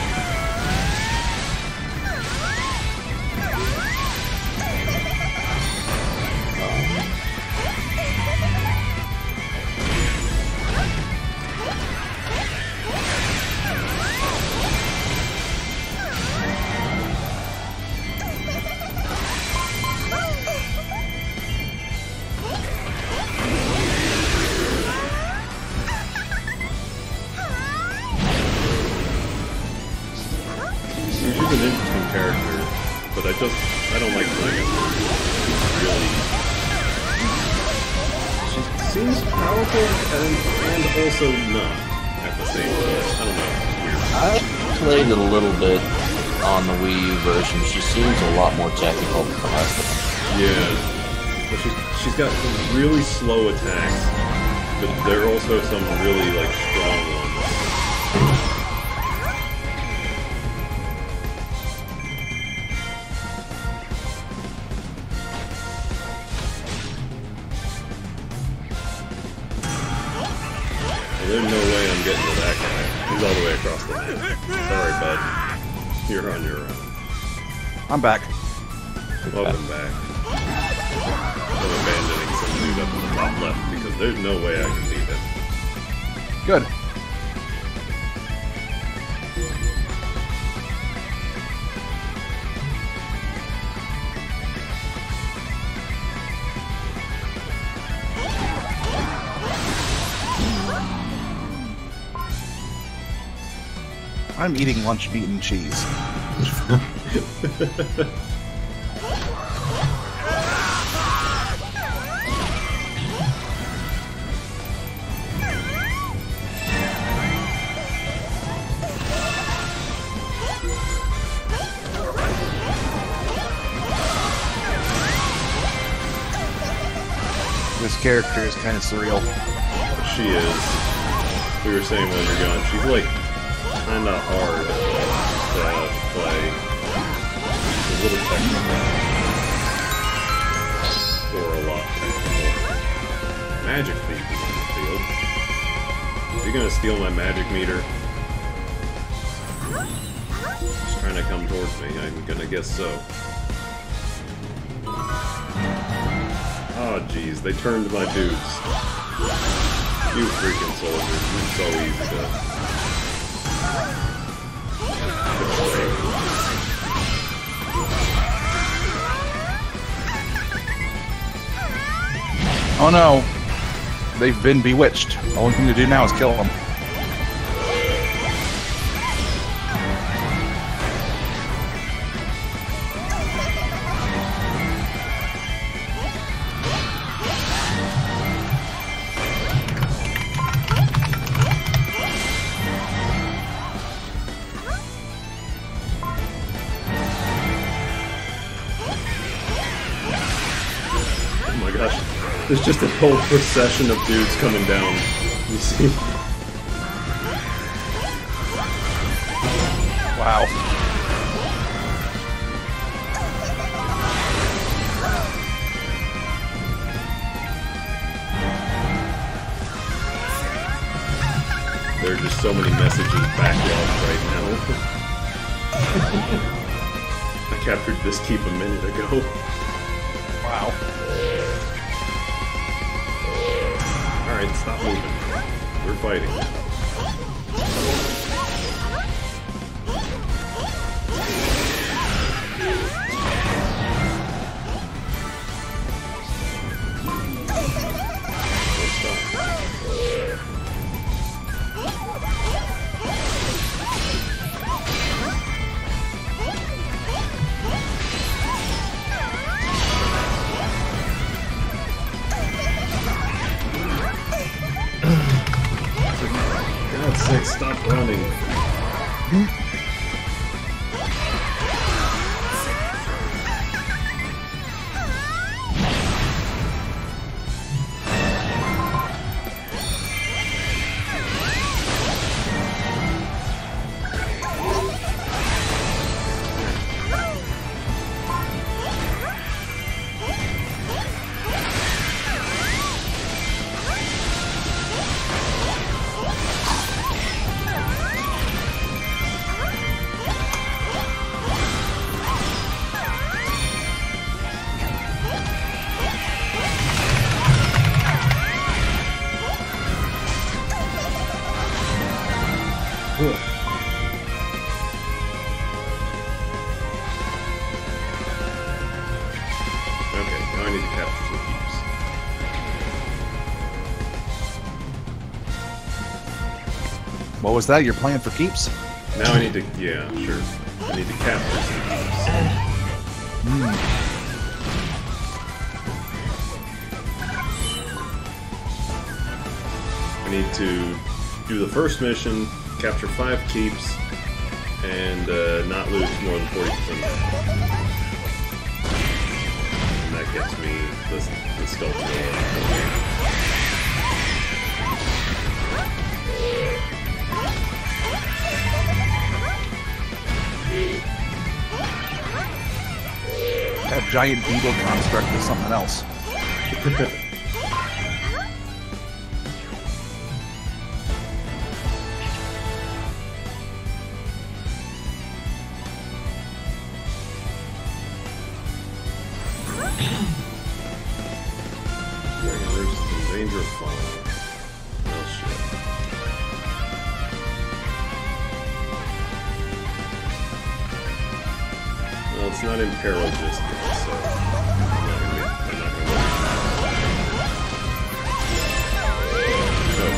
character, but I don't like playing it. Really, she seems powerful and also not at the same time. I don't know. It's weird. I played it a little bit on the Wii U version. She seems a lot more technical than the rest of them. Yeah, but she's got some really slow attacks, but there are also some really like strong ones. There's no way I'm getting to that guy. He's all the way across the map. Sorry, bud. You're on your own. I'm back. Welcome back. I'm abandoning some dude up in the top left because there's no way I can beat it. Good. I'm eating lunch meat and cheese. This character is kind of surreal. She is. We were saying when you're gone, she's like kind of hard to play. A little technical. Or a lot technical. Magic thief is in the field. Is he gonna steal my magic meter? He's trying to come towards me. I'm gonna guess so. Oh jeez, they turned my dudes. You freaking soldiers, you're so easy to... Oh no! They've been bewitched. The only thing to do now is kill them. There's just a whole procession of dudes coming down. You see? Wow. There are just so many messages backlogged right now. I captured this keep a minute ago. Wow. Alright, stop moving. We're fighting. Stop running. What was that? You're playing for keeps? Now I need to, yeah, sure. I need to capture some keys. I need to do the first mission, capture 5 keeps, and not lose more than 40%. And that gets me the sculpture. That giant beetle construct is something else. Danger of falling. Well, shit. Well, it's not in peril just yet, so I'm not gonna oh.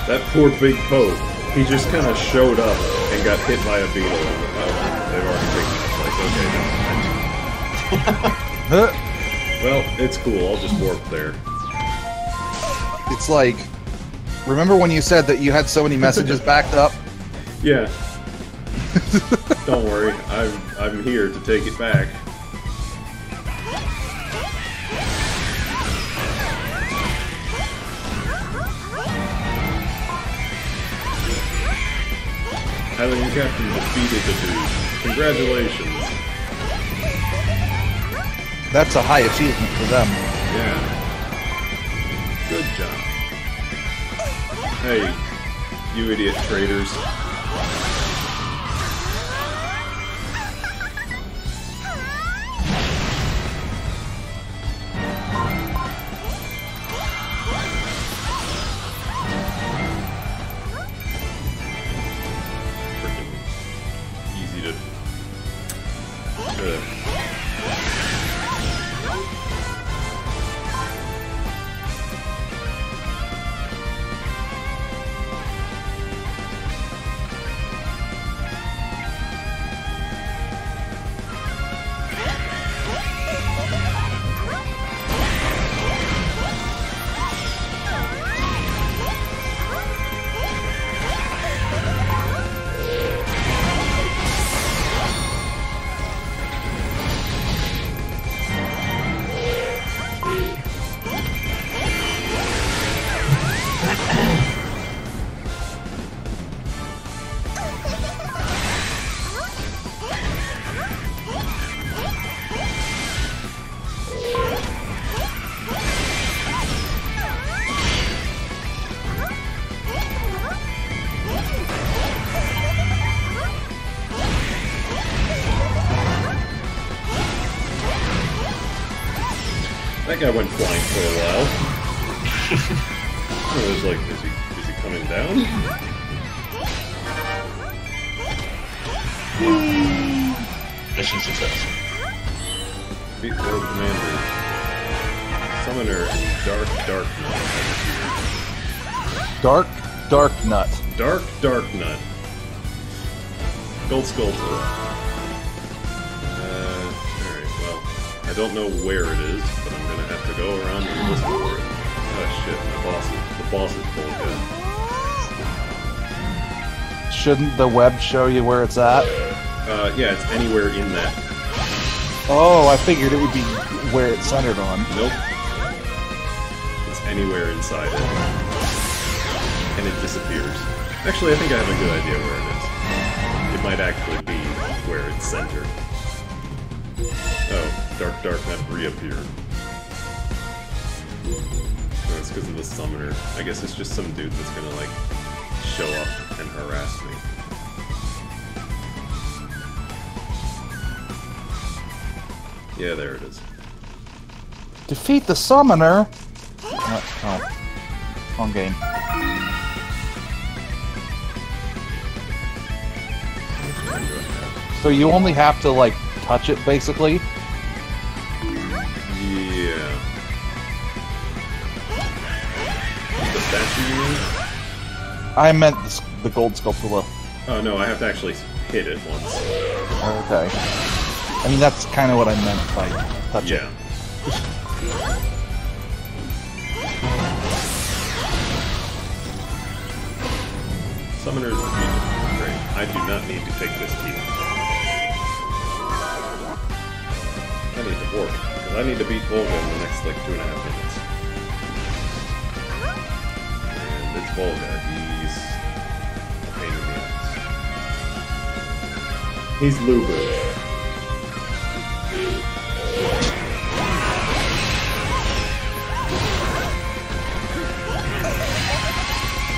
That poor big Poe, he just kind of showed up and got hit by a beetle. Oh, they've already taken his place. Okay, never mind. Well, it's cool. I'll just warp there. It's like, remember when you said that you had so many messages backed up? Yeah. Don't worry, I'm here to take it back. Highland Captain defeated the dude. Congratulations. That's a high achievement for them. Yeah. Good job. Hey, you idiot traitors. Freaking easy to... That guy went flying for a while. I was like, is he coming down? Mission success. Beat World Commander. Summoner and Dark Nut. Dark Nut. Gold Sculptor. I don't know where it is, but I'm gonna have to go around and listen for it. Oh shit, the boss is full again. Shouldn't the web show you where it's at? Yeah, it's anywhere in that. Oh, I figured it would be where it's centered on. Nope. It's anywhere inside it. And it disappears. Actually, I think I have a good idea where it is. It might actually be where it's centered. Oh. Dark Nut reappeared. That's because of the summoner. I guess it's just some dude that's gonna, like, show up and harass me. Yeah, there it is. Defeat the summoner? Oh. Wrong game. So you only have to, like, touch it, basically? Yeah. The statue, you mean? I meant the gold sculpture. Oh no, I have to actually hit it once. Okay. I mean, that's kind of what I meant by touching. Yeah. Summoner's Defeat. Great. I do not need to take this key. I need to work, because I need to beat Volga in the next, like, 2.5 minutes. And it's Volga. He's a pain in the ass. He's Lubu.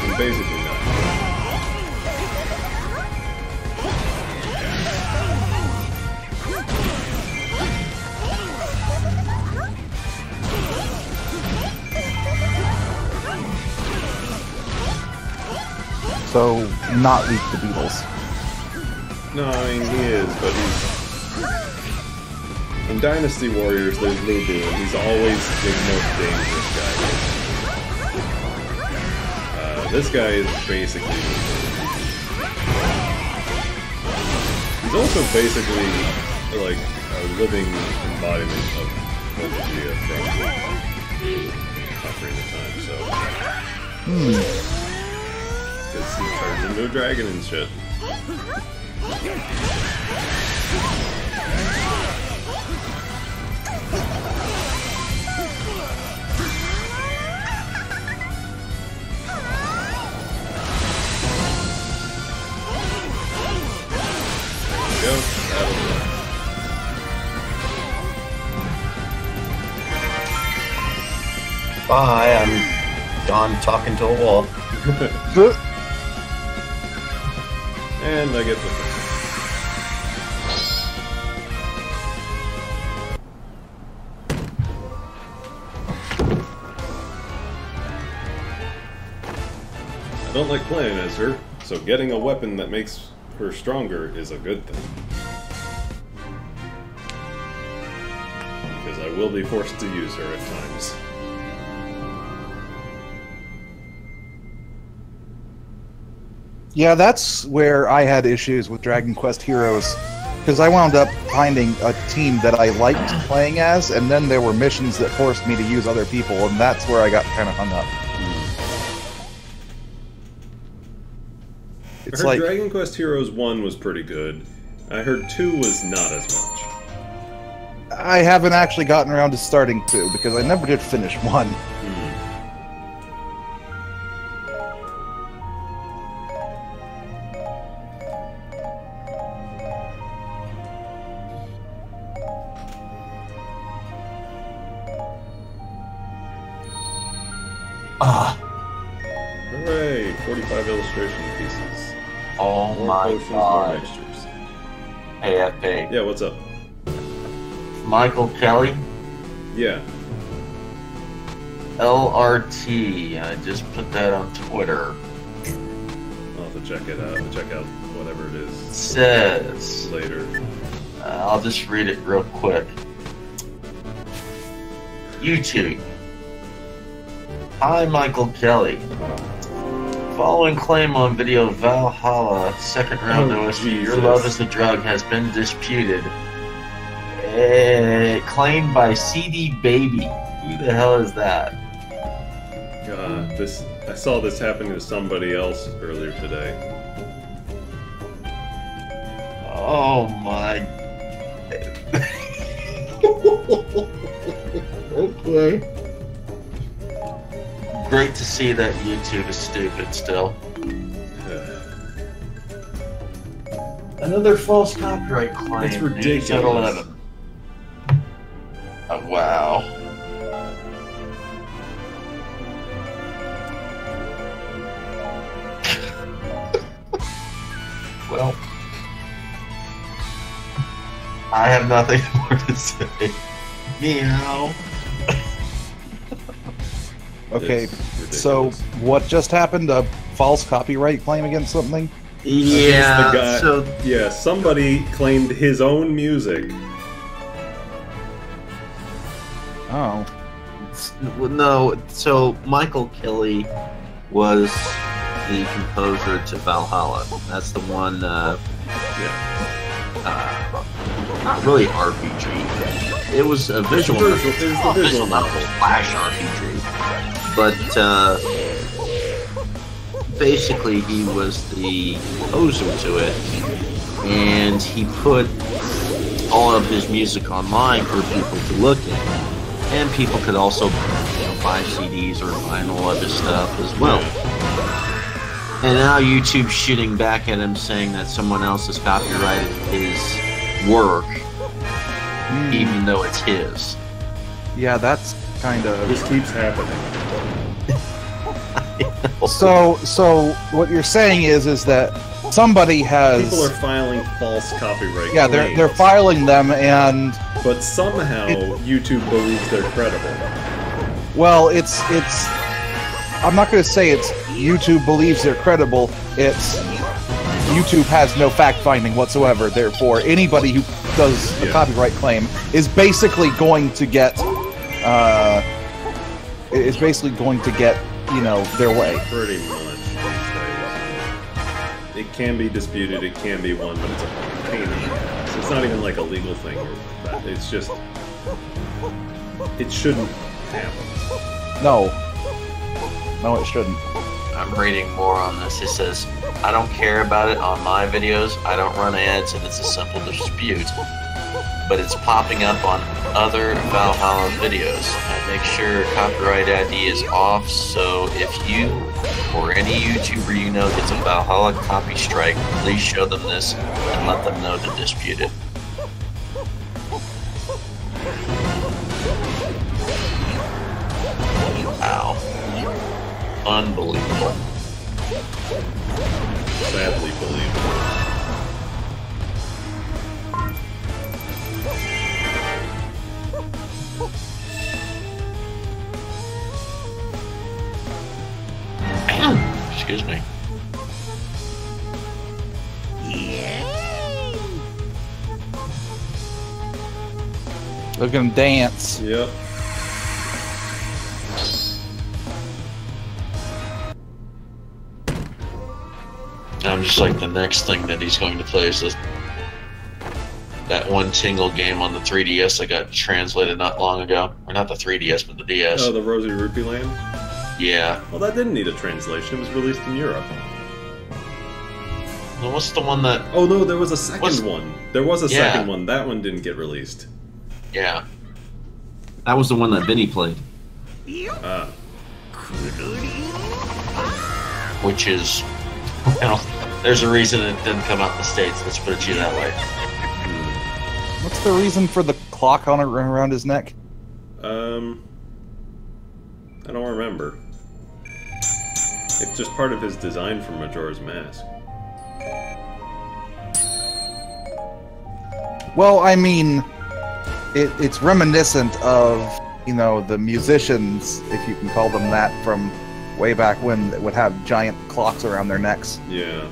And basically not. So, not weak to beetles. No, I mean, he is, but he's... In Dynasty Warriors, there's Lubu, and he's always the most dangerous guy. This guy is basically Lubu. He's also basically, like, a living embodiment of Vegeta from Ocarina of Time, so... Because he turns into a dragon and shit. There we go. Bye, I'm gone talking to a wall. And I get the thing. I don't like playing as her, so getting a weapon that makes her stronger is a good thing. Because I will be forced to use her at times. Yeah, that's where I had issues with Dragon Quest Heroes, because I wound up finding a team that I liked playing as, and then there were missions that forced me to use other people, and that's where I got kind of hung up. It's I heard like Dragon Quest Heroes 1 was pretty good. I heard 2 was not as much. I haven't actually gotten around to starting 2, because I never did finish 1. Hooray! 45 illustration pieces. Oh More my potions, god. more mixtures. Hey, FP. Yeah, what's up? Michael Kelly, Yeah. LRT. I just put that on Twitter. I'll have to check it out. Check out whatever it is Says, later. I'll just read it real quick. YouTube. Hi, Michael Kelly. Following claim on video Valhalla, second round OST, your love is the drug has been disputed. Claimed by CD Baby. Who the hell is that? God, I saw this happening to somebody else earlier today. Oh my. Okay. Great to see that YouTube is stupid still. Another false copyright claim. It's ridiculous. News at 11. Oh, wow. Well, I have nothing more to say. Meow. Okay, It's so ridiculous. what just happened? A false copyright claim against something? Yeah, The guy, so yeah, somebody claimed his own music. Oh. no, so Michael Kelly was the composer to Valhalla. That's the one, not really RPG. It was a visual novel. It was the visual novel. Flash RPG. But, basically he was the composer to it, and he put all of his music online for people to look at. And people could also buy CDs or vinyl of his stuff as well. And now YouTube's shooting back at him saying that someone else has copyrighted his work, even though it's his. Yeah, that's kind of... This keeps happening. So what you're saying is that somebody has... People are filing false copyright Yeah, claims. they're filing them, and... But somehow YouTube believes they're credible. Well, it's... I'm not going to say it's YouTube believes they're credible. It's YouTube has no fact-finding whatsoever. Therefore, anybody who does a copyright claim is basically going to get... you know, their way. Pretty much these days. It can be disputed, it can be won, but it's a pain in the ass. It's not even like a legal thing or that. It's just... It shouldn't happen. No, it shouldn't. I'm reading more on this. It says, I don't care about it on my videos. I don't run ads, and it's a simple dispute. But it's popping up on other Valhalla videos. I make sure copyright ID is off, so if you or any YouTuber you know gets a Valhalla copy strike, please show them this and let them know to dispute it. Wow. Unbelievable. Sadly believable. Excuse me. Look at him dance. Yep. I'm just like, the next thing that he's going to play is this, that one single game on the 3DS that got translated not long ago. Or not the 3DS, but the DS. Oh, the Rosy Rupee Land? Yeah. Well, that didn't need a translation. It was released in Europe. Well, what's the one that... Oh, no, there was a second one. There was a Yeah. second one. That one didn't get released. Yeah. That was the one that Vinny played. Which is... Well, there's a reason it didn't come out in the States. Let's put it to you that way. What's the reason for the clock on around his neck? I don't remember. It's just part of his design for Majora's Mask. Well, I mean, it's reminiscent of, you know, the musicians, if you can call them that, from way back when, that would have giant clocks around their necks. Yeah.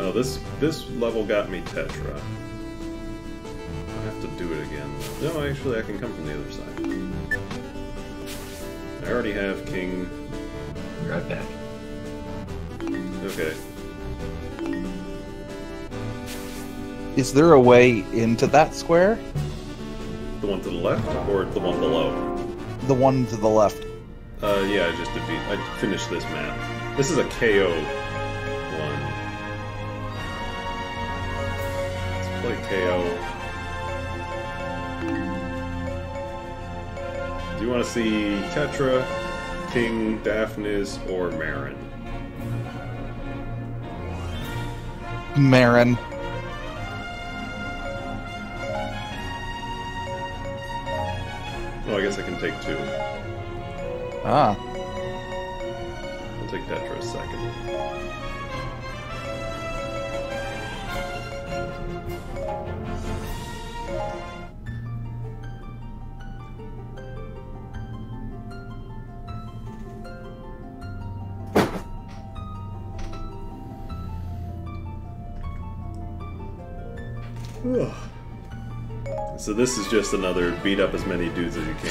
Oh, this level got me Tetra. I have to do it again. No, actually, I can come from the other side. I already have King. Be right back. Okay. Is there a way into that square? The one to the left or the one below? The one to the left. Yeah, I finished this map. This is a KO one. Let's play KO. Do you want to see Tetra, King, Daphnis, or Marin? Marin. Oh, I guess I can take two. Ah. I'll take Tetra a second. So this is just another beat up as many dudes as you can.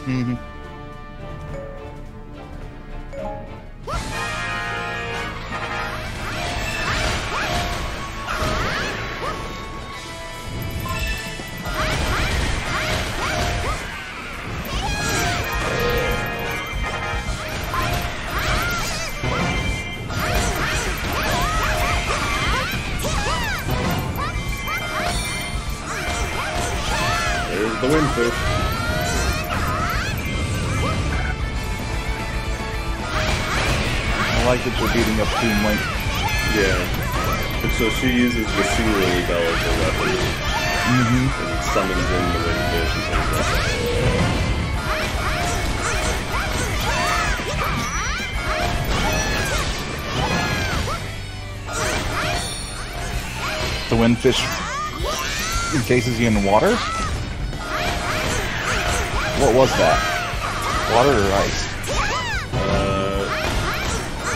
Mm-hmm. There's the windfish. I like that you're beating up Team Link. Yeah. And so she uses the sea lily bell as her weapon. Mm-hmm. And summons in the windfish and things like that. The windfish encases you in water? What was that? Water or ice?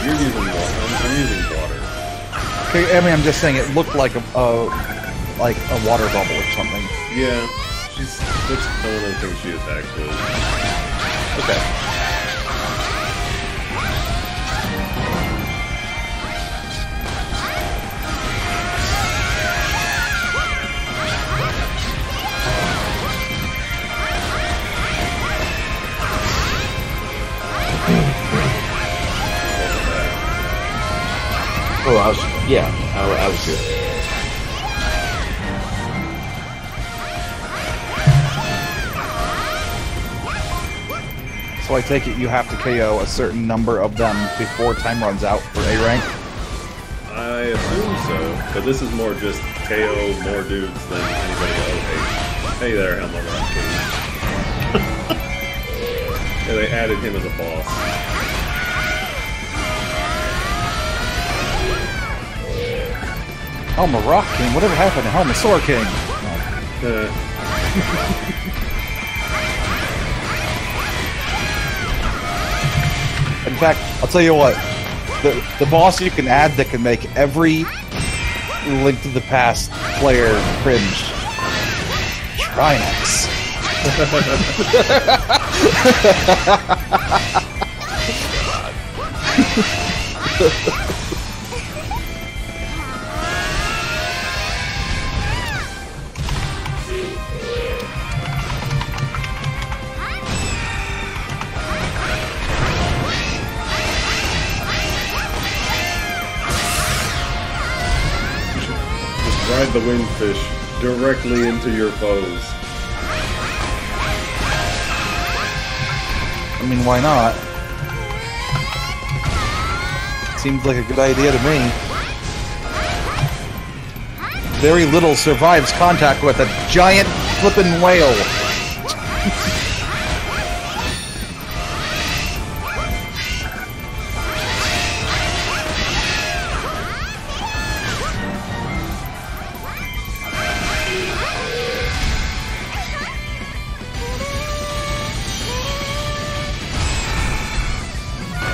You're using water. I'm using water. Okay, I mean, I'm just saying it looked like a water bubble or something. Yeah. That's one of the things she attacks with. Okay. Oh, I was good. So I take it you have to KO a certain number of them before time runs out for A rank? I assume so, but this is more just KO more dudes than anybody else. Hey there, Hyrule Warriors Definitive. Yeah, they added him as a boss. Helma Rock King? Whatever happened to Helma Sword King? In fact, I'll tell you what. The boss you can add that can make every Link to the Past player cringe. Trinex. Ride the windfish directly into your foes. I mean, why not? Seems like a good idea to me. Very little survives contact with a giant flippin' whale.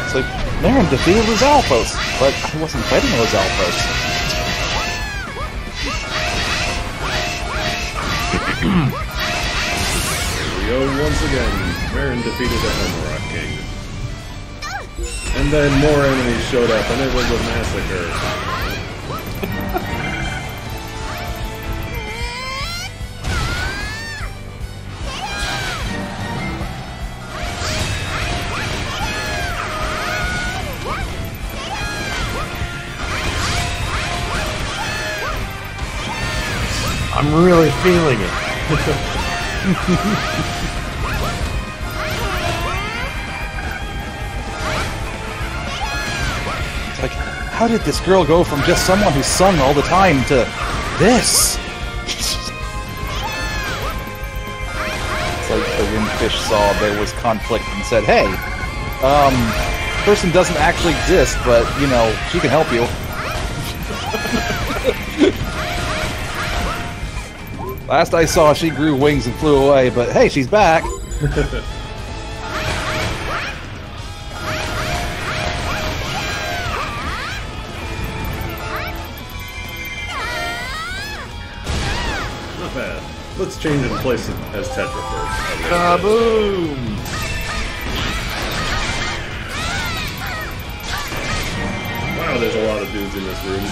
It's like, Marin defeated Lizalfos, but I wasn't fighting Lizalfos. Here we go once again. Marin defeated the Hammerrock King. And then more enemies showed up, and it was a massacre. I'm really feeling it. It's like, how did this girl go from just someone who sung all the time to this? It's like the windfish saw there was conflict and said, hey, person doesn't actually exist, but, you know, she can help you. Last I saw, she grew wings and flew away, but hey, she's back! Let's change in place as Tetra first. Kaboom! Wow, there's a lot of dudes in this room.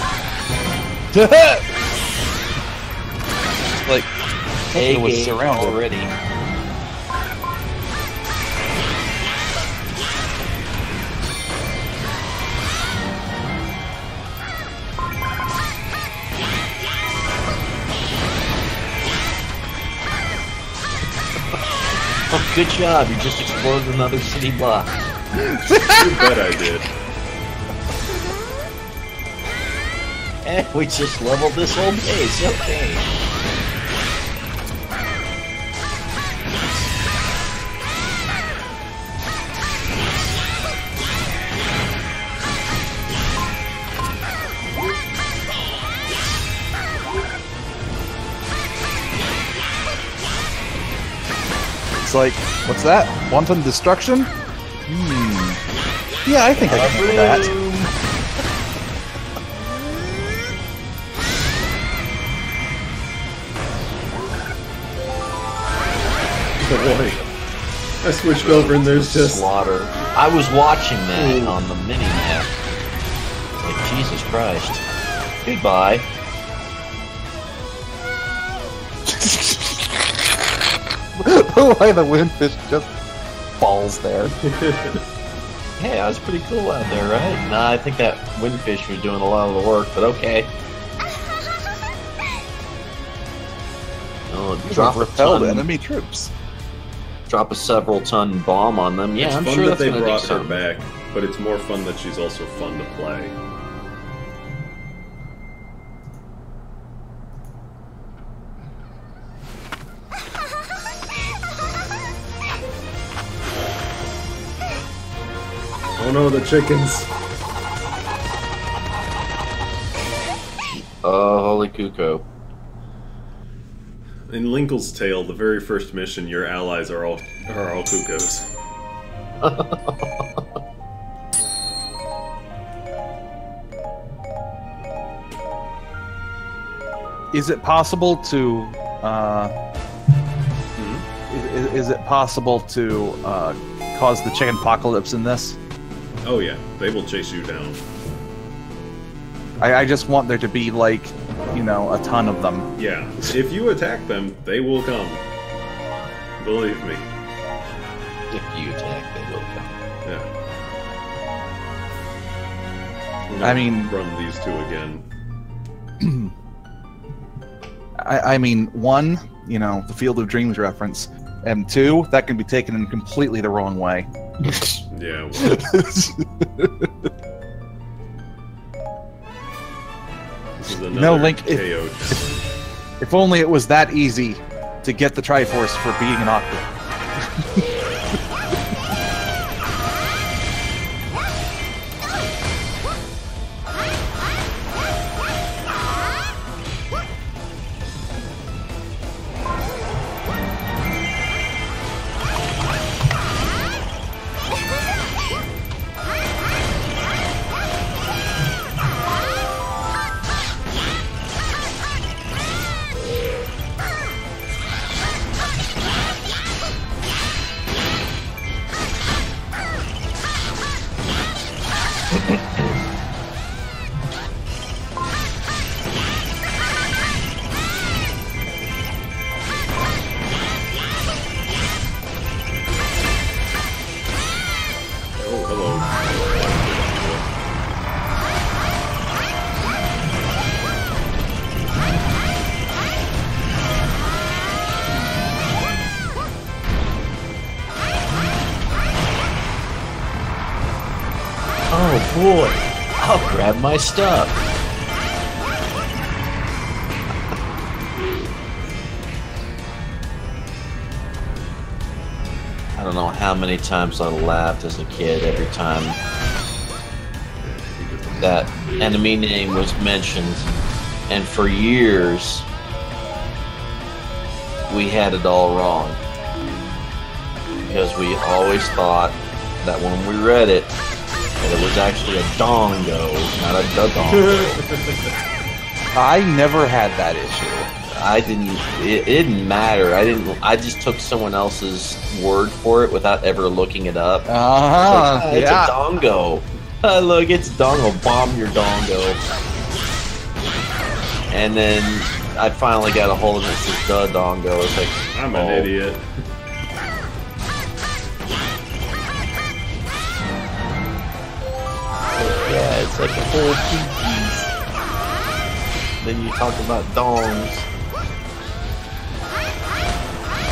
Like, Hey, it was game surrounded. already. Oh, good job. You just explored another city block. You bet I did. Eh, we just leveled this whole base. Okay. It's like, what's that? Wanton destruction? Yeah, I think I can do that. Boy, I switched over and there's just slaughter. I was watching that on the mini map. Like, Jesus Christ. Goodbye. The way the windfish just falls there. Hey, that was pretty cool out there, right? Nah, I think that windfish was doing a lot of the work, but okay. Oh, drop a repelled ton, enemy troops. drop a several ton bomb on them. Yeah, it's I'm fun sure that that's they gonna do brought her something. back, but it's more fun that she's also fun to play. Oh no, the chickens! Oh, holy cuckoo. In Linkle's Tale, the very first mission, your allies are all cuckoos. Is it possible to, is it possible to, cause the chicken apocalypse in this? Oh yeah, they will chase you down. I just want there to be, like, you know, a ton of them. Yeah, if you attack them, they will come. Believe me. If you attack, they will come. Yeah. I mean- run these two again. I mean, one, you know, the Field of Dreams reference, and two, that can be taken in completely the wrong way. Yeah. This is another No, Link, KO. If only it was that easy to get the Triforce for being an Octo. Oh, hello. Oh boy, I'll grab my stuff. I don't know how many times I laughed as a kid every time that enemy name was mentioned, and for years we had it all wrong because we always thought that when we read it that it was actually a dongo, not a dodongo. I never had that issue. I didn't. It didn't matter. I just took someone else's word for it without ever looking it up. It's a dongo. Look, it's dongo. Bomb your dongo. And then I finally got a hold of it. It's the dongo. It's like I'm an idiot. Yeah, it's like a whole piece. Then you talk about dongs.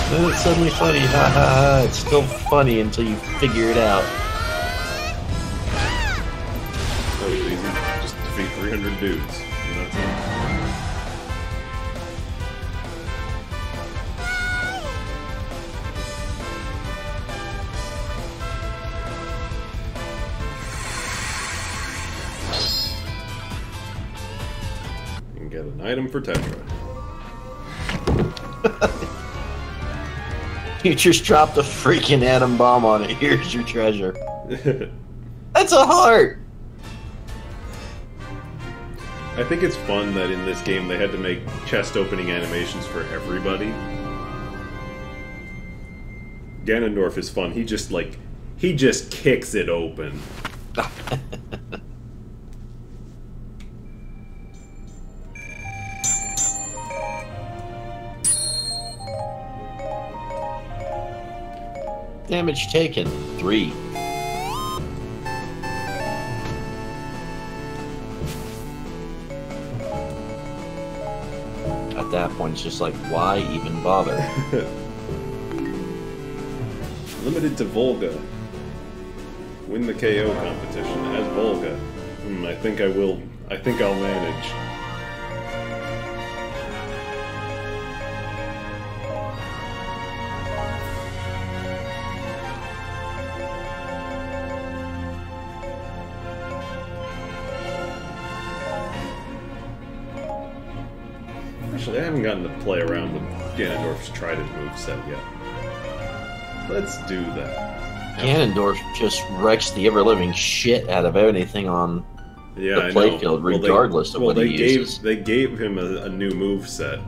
Then it's suddenly funny. Ha ha ha. It's still funny until you figure it out. That was easy. Just defeat 300 dudes. And that's it. You can get an item for Tetra. You just dropped a freaking atom bomb on it. Here's your treasure. That's a heart! I think it's fun that in this game they had to make chest opening animations for everybody. Ganondorf is fun. He just kicks it open. Damage taken, 3. At that point, it's just like, why even bother? Limited to Volga. Win the KO competition as Volga. I think I will. I think I'll manage. Actually, I haven't gotten to play around with Ganondorf's Trident moveset yet. Let's do that. Ganondorf just wrecks the ever-living shit out of anything on the playfield, regardless of what he uses. They gave him a new moveset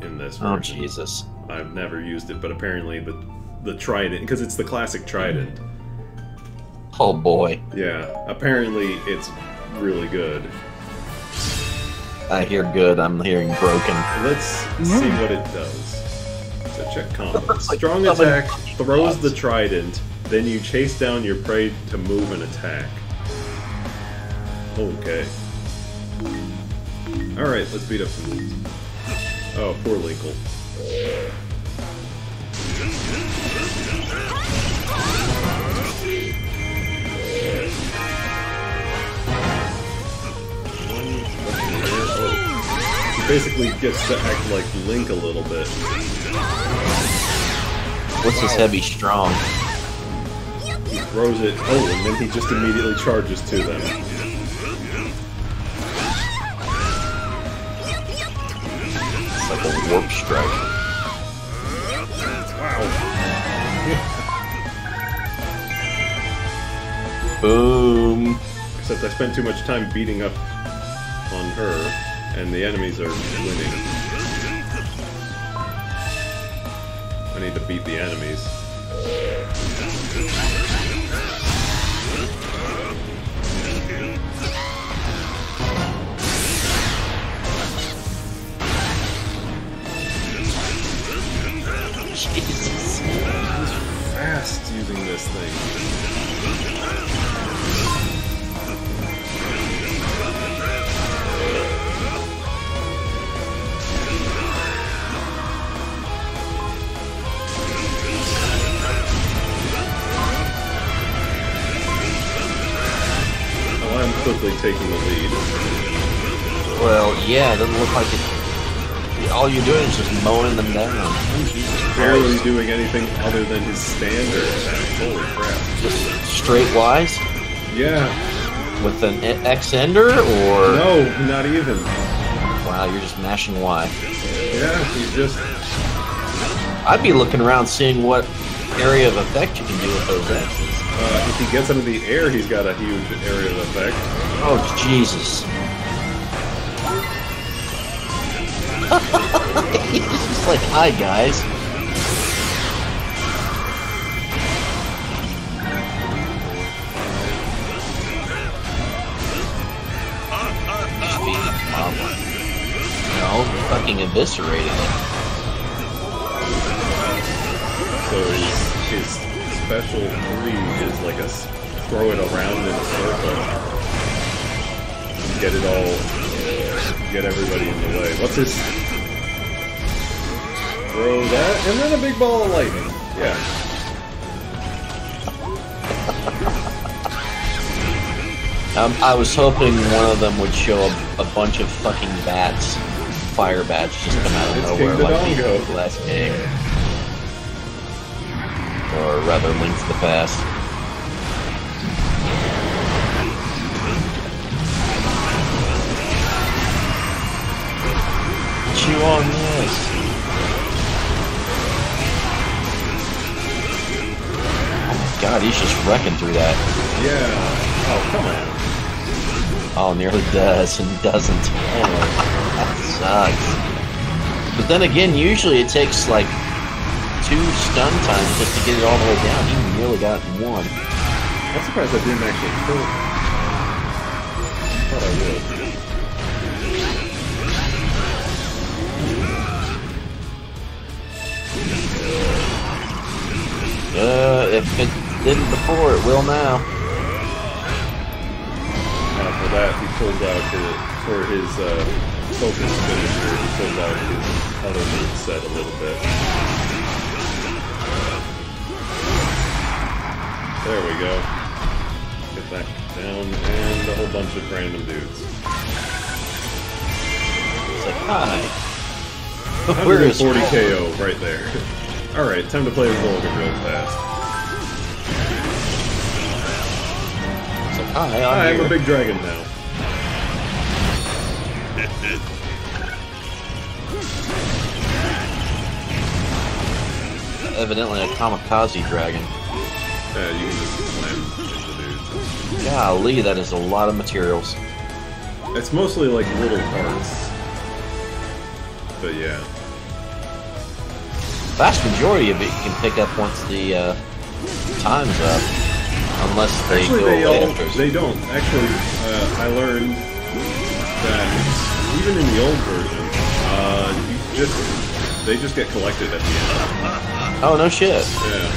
in this version. Oh, Jesus. I've never used it, but apparently the Trident, because it's the classic Trident. Oh, boy. Yeah, apparently it's really good. I hear good, I'm hearing broken. Let's see what it does. So check combo. Strong attack throws the trident, then you chase down your prey to move and attack. Okay. Alright, let's beat up some dudes. Oh, poor Linkle. Basically gets to act like Link a little bit. What's his heavy strong? He throws it, and then he just immediately charges to them. It's like a warp strike. Wow. Boom. Except I spent too much time beating up on her. And the enemies are winning. I need to beat the enemies. Jesus. He's fast using this thing. I'm quickly taking the lead. Well, yeah, it doesn't look like it. All you're doing is just mowing them down. Oh, Jesus Barely Christ. doing anything other than his standard attack. Holy crap. Just straight wise? Yeah. With an X-ender, or...? No, not even. Wow, you're just mashing Y. Yeah, he's just... I'd be looking around seeing what area of effect you can do with those X's. If he gets into the air, he's got a huge area of effect. Oh, Jesus. It's like, hi guys. No, fucking eviscerated it. So his special move is like a throw it around in a circle. Get it all, get everybody in the way. What's his? Throw that, and then a big ball of lightning. Yeah. I was hoping one of them would show a bunch of fucking bats, fire bats, just come out of nowhere like the last game. Or rather, Link to the Past. Chew on this. Oh my god, he's just wrecking through that. Yeah. Oh, come on. Oh, nearly does and doesn't. Oh, that sucks. But then again, usually it takes like 2 stun times just to get it all the way down. He nearly got 1. I'm surprised I didn't actually kill him. I thought I would. If it didn't before, it will now. For that, he pulls out for his focus finisher, he pulls out his other move set a little bit. There we go. Get that down, and a whole bunch of random dudes. It's like, hi. 140 KO right there. Alright, time to play with Vulcan real fast. It's like, hi, I'm a big dragon now. Evidently a kamikaze dragon. Yeah, you can just slam into dudes. Golly, that is a lot of materials. It's mostly like little parts. But yeah. Vast majority of it you can pick up once the time's up. Unless they actually, go away after. They don't. Actually, I learned that even in the old version, they just get collected at the end. Oh, no shit. Yeah.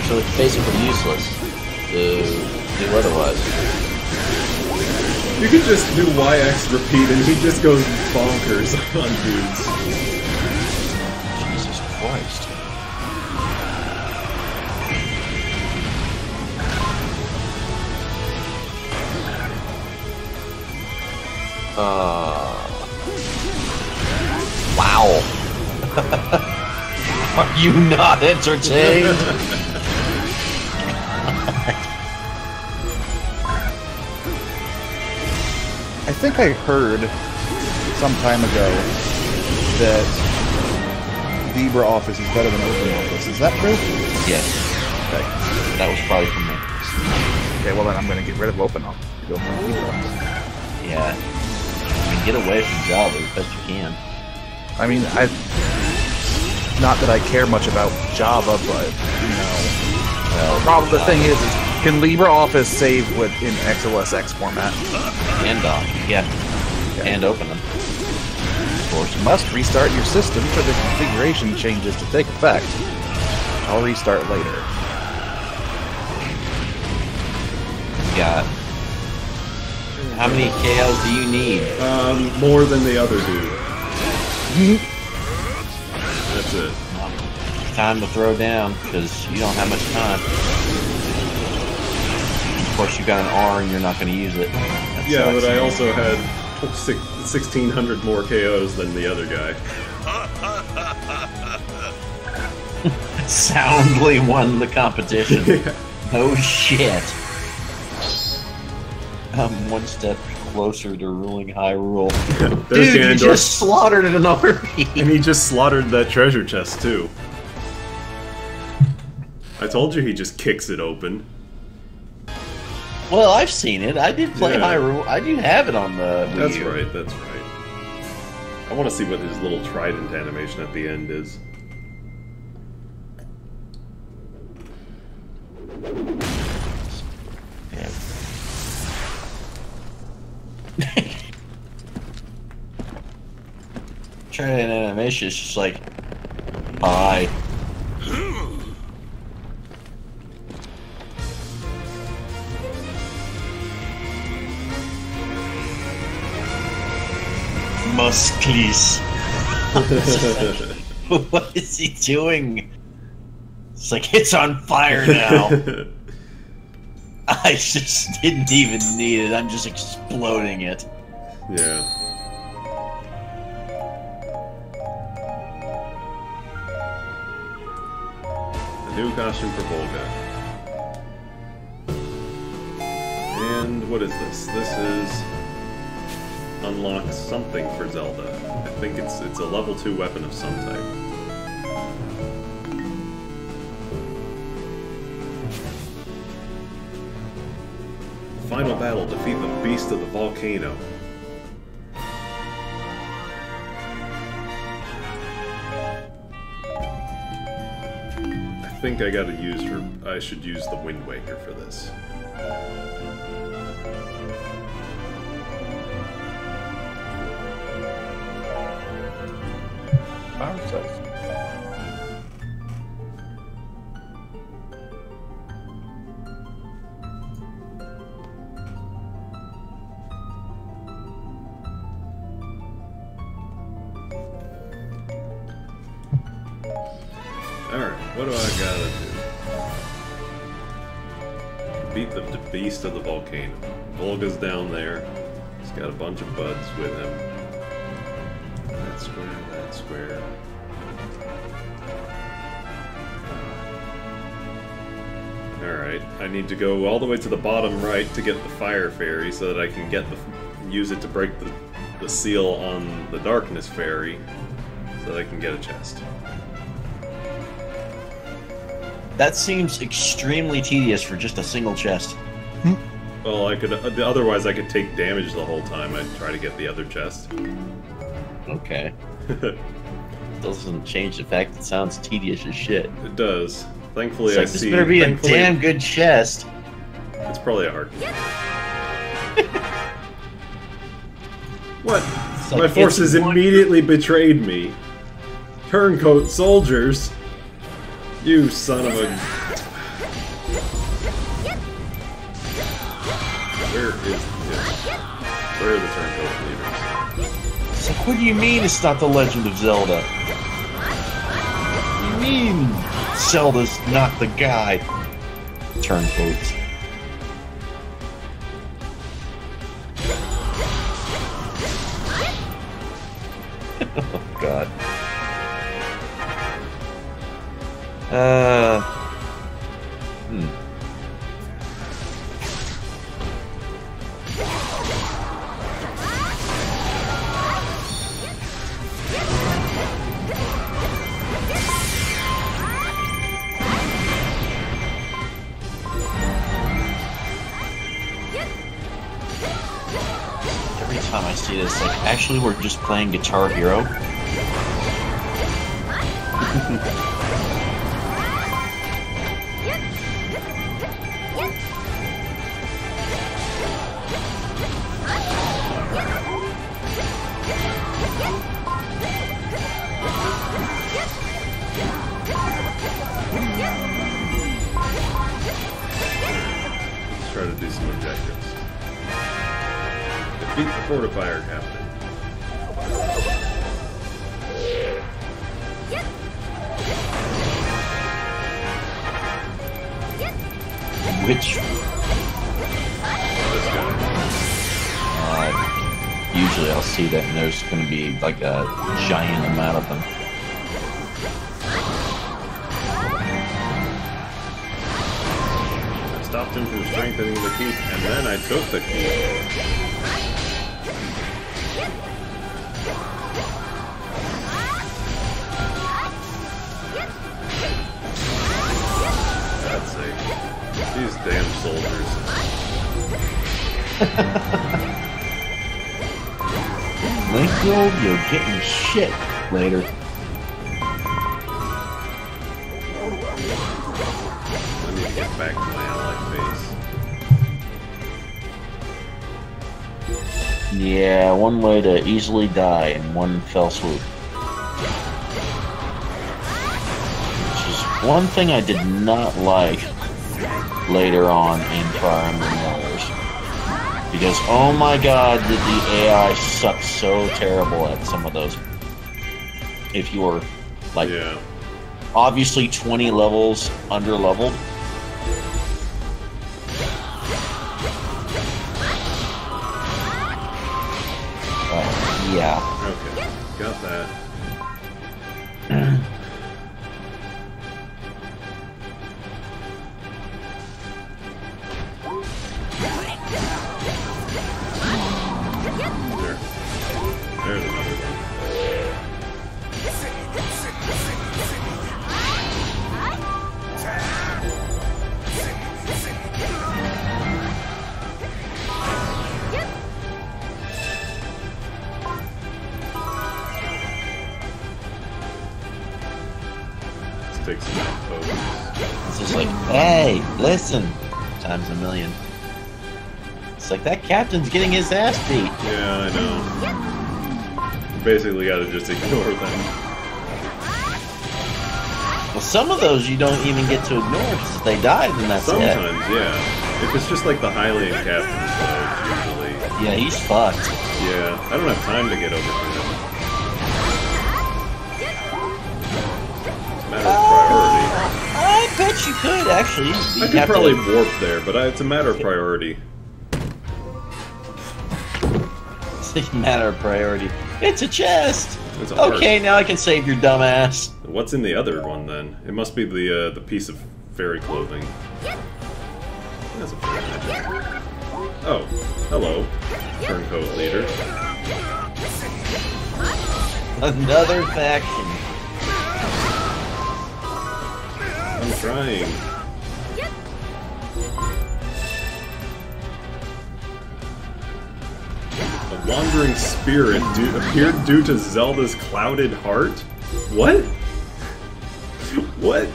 So it's basically useless to do otherwise. You could just do YX repeat and he just goes bonkers on dudes. Jesus Christ. Wow. Are you not entertained? I think I heard some time ago that LibreOffice is better than OpenOffice. Is that true? Yes. Okay. That was probably from me. Okay, well then I'm going to get rid of OpenOffice to go from LibreOffice. Yeah. I mean, get away from Java as best you can. I mean, not that I care much about Java, but, you know. Well, probably the thing is can LibreOffice save in XOSX format? And dock, yeah. Okay. And open them. Of course, you must restart your system for the configuration changes to take effect. I'll restart later. Got. How many KOs do you need? More than the other dude. That's it. Time to throw down, because you don't have much time. Of course, you got an R and you're not going to use it. That yeah, sucks. but I also had 1,600 more KOs than the other guy. Soundly won the competition. Yeah. Oh shit. I'm one step closer to ruling Hyrule. There's Dude, Ganondorf. you just slaughtered an army. And he just slaughtered that treasure chest, too. I told you he just kicks it open. Well, I've seen it. I did play Yeah. Hyrule. I do have it on the Wii That's U. right, that's right. I want to see what his little trident animation at the end is. Trident animation is just like, hi. Muscles. What is he doing? It's like, it's on fire now. I just didn't even need it. I'm just exploding it. Yeah. A new costume for Volga. And what is this? This is unlock something for Zelda. I think it's a level 2 weapon of some type. Final battle, defeat the beast of the volcano. I think I should use the Wind Waker for this. Alright, what do I gotta do? Beat the beast of the volcano. Volga's down there. He's got a bunch of buds with him. That square, that square. Alright, I need to go all the way to the bottom right to get the fire fairy so that I can get use it to break the seal on the darkness fairy so that I can get a chest. That seems extremely tedious for just a single chest. Well, I could otherwise I could take damage the whole time I'd try to get the other chest. Okay. Doesn't change the fact it sounds tedious as shit. It does. Thankfully, it's like, this better be a damn good chest. It's probably a hard one. What? Like, my forces immediately betrayed me. Turncoat soldiers. You son of a... Where are the turncoat leaders? It's like, what do you mean it's not the Legend of Zelda? What do you mean Zelda's not the guy? Turncoats. Oh, God. Every time I see this, like, actually we're just playing Guitar Hero. Try to do some objectives. Defeat the fortifier captain. Which? This guy. Usually I'll see that and there's going to be like a giant amount of them. Stopped him from strengthening the keep, and then I took the keep. God's sake. These damn soldiers. Link build, you're getting shit later. I need to get back to my ally base. Yeah, one way to easily die in one fell swoop. Which is one thing I did not like later on in Fire Emblem Warriors. Because, oh my god, did the AI suck so terrible at some of those. If you were, like, obviously 20 levels under-leveled. Yeah. Okay, got that. There's another one. Let's take some photos. It's just like, hey, listen, times a million. It's like, that captain's getting his ass beat. Yeah, I know. Basically gotta just ignore them. Well, some of those you don't even get to ignore, because if they die, then that's Sometimes, yeah. If it's just like the Hylian captains, though, usually. Yeah, he's fucked. Yeah, I don't have time to get over to him. It's a matter of priority. I bet you could, actually. I could probably warp there, but it's a matter of priority. It's a matter of priority. It's a chest! It's a okay, now I can save your dumb ass. What's in the other one, then? It must be the piece of fairy clothing. That's a fairy magic. Oh, hello, turncoat leader. Another faction. I'm trying. A wandering spirit appeared due to Zelda's clouded heart? What? What?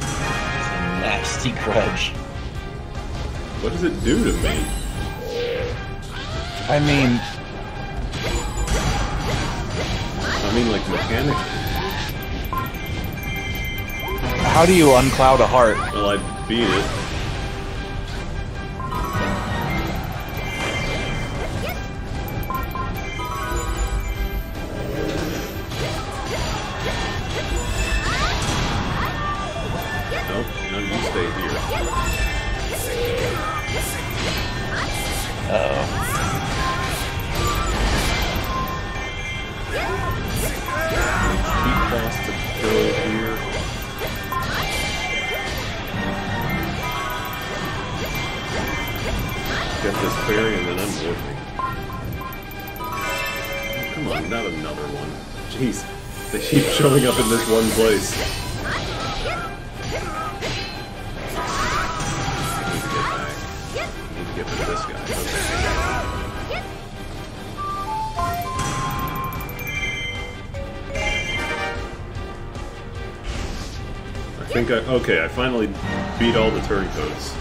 It's a nasty grudge. What does it do to me? I mean, like, mechanically. how do you uncloud a heart? Well, I beat it. Nope, no, you stay here. Uh-oh. Keep fast to go here. Get this fairy and then I'm warping. Come on, not another one. Jeez, they keep showing up in this one place. I need to get back. I need to get rid of this guy. Okay, I finally beat all the turncoats.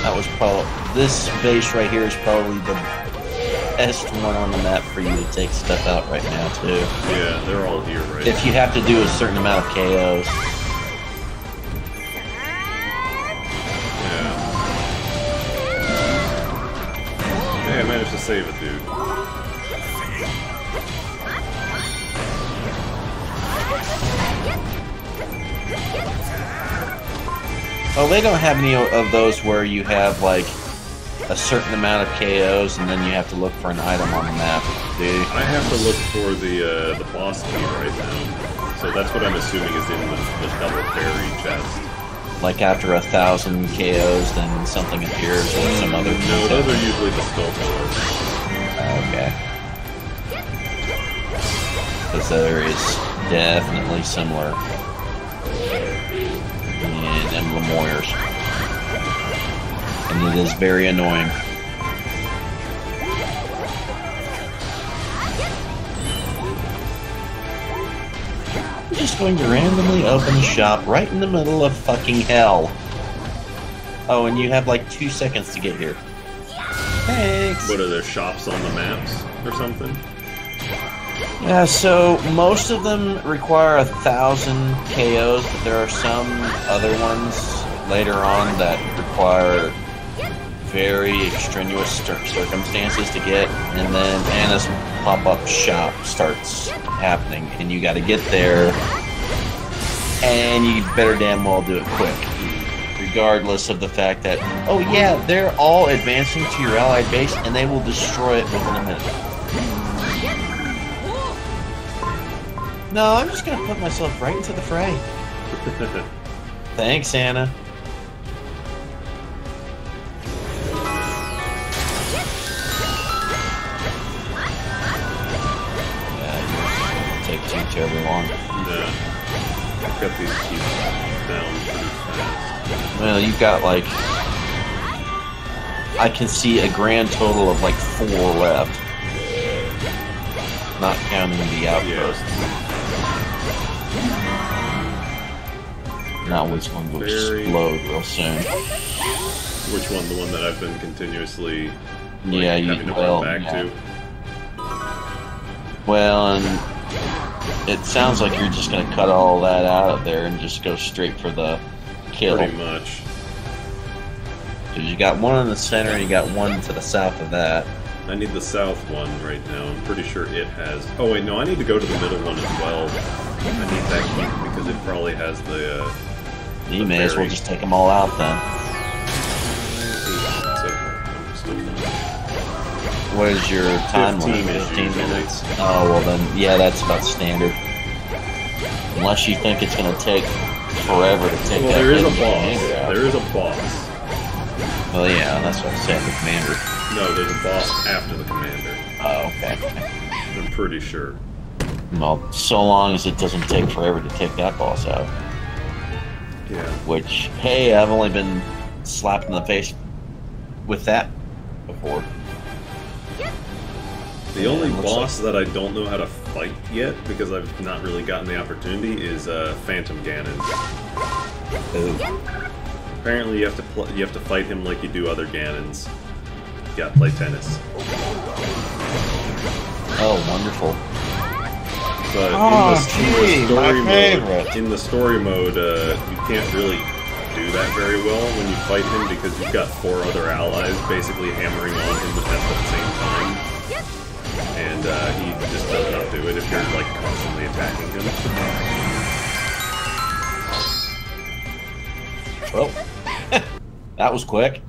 That was probably... This base right here is probably the best one on the map for you to take stuff out right now, too. Yeah, they're all here right now. If you have to do a certain amount of KOs. Yeah. Hey, I managed to save it, dude. Oh, they don't have any of those where you have, like, a certain amount of KOs and then you have to look for an item on the map, do you? I have to look for the boss key right now. So that's what I'm assuming is in the double fairy chest. Like after 1,000 KOs, then something appears or some other... No, those are usually the skull pillars. Okay. Because there is definitely similar. And Emblem Warriors. And it is very annoying. I'm just going to randomly open a shop right in the middle of fucking hell. Oh, and you have like 2 seconds to get here. Thanks! What are there, shops on the maps or something? Yeah, so most of them require 1,000 KOs, but there are some other ones later on that require very extraneous circumstances to get, and then Anna's pop-up shop starts happening, and you gotta get there, and you better damn well do it quick. Regardless of the fact that, oh yeah, they're all advancing to your allied base, and they will destroy it within a minute. No, I'm just gonna put myself right into the fray. Thanks, Anna. Yeah, it take too terribly long. Yeah. I've got these keys down pretty fast. Well, you've got like... I can see a grand total of like 4 left. Not counting the outposts. Yeah. Now it's going to explode real soon. Which one? The one that I've been continuously having to run back to? Well, and it sounds like you're just going to cut all that out of there and just go straight for the kill. Pretty much. Because you got one in the center and you got one to the south of that. I need the south one right now. I'm pretty sure it has... Oh wait, no, I need to go to the middle one as well. I need that key because it probably has the... You may as well just take them all out then. What is your time limit? 15 minutes? Oh, well then, yeah, that's about standard. Unless you think it's going to take forever to take that. There is a boss. There is a boss. Well, yeah, that's what I said, the commander. No, there's a boss after the commander. Oh, okay. I'm pretty sure. Well, so long as it doesn't take forever to take that boss out. Yeah. Which, hey, I've only been slapped in the face with that before. The only boss that I don't know how to fight yet, because I've not really gotten the opportunity, is Phantom Ganon. Apparently, you have to fight him like you do other Ganons. You gotta play tennis. Oh, wonderful! But in the story mode, you can't really do that very well when you fight him because you've got 4 other allies basically hammering on him at the same time. And he just does not do it if you're like constantly attacking him. Well, that was quick.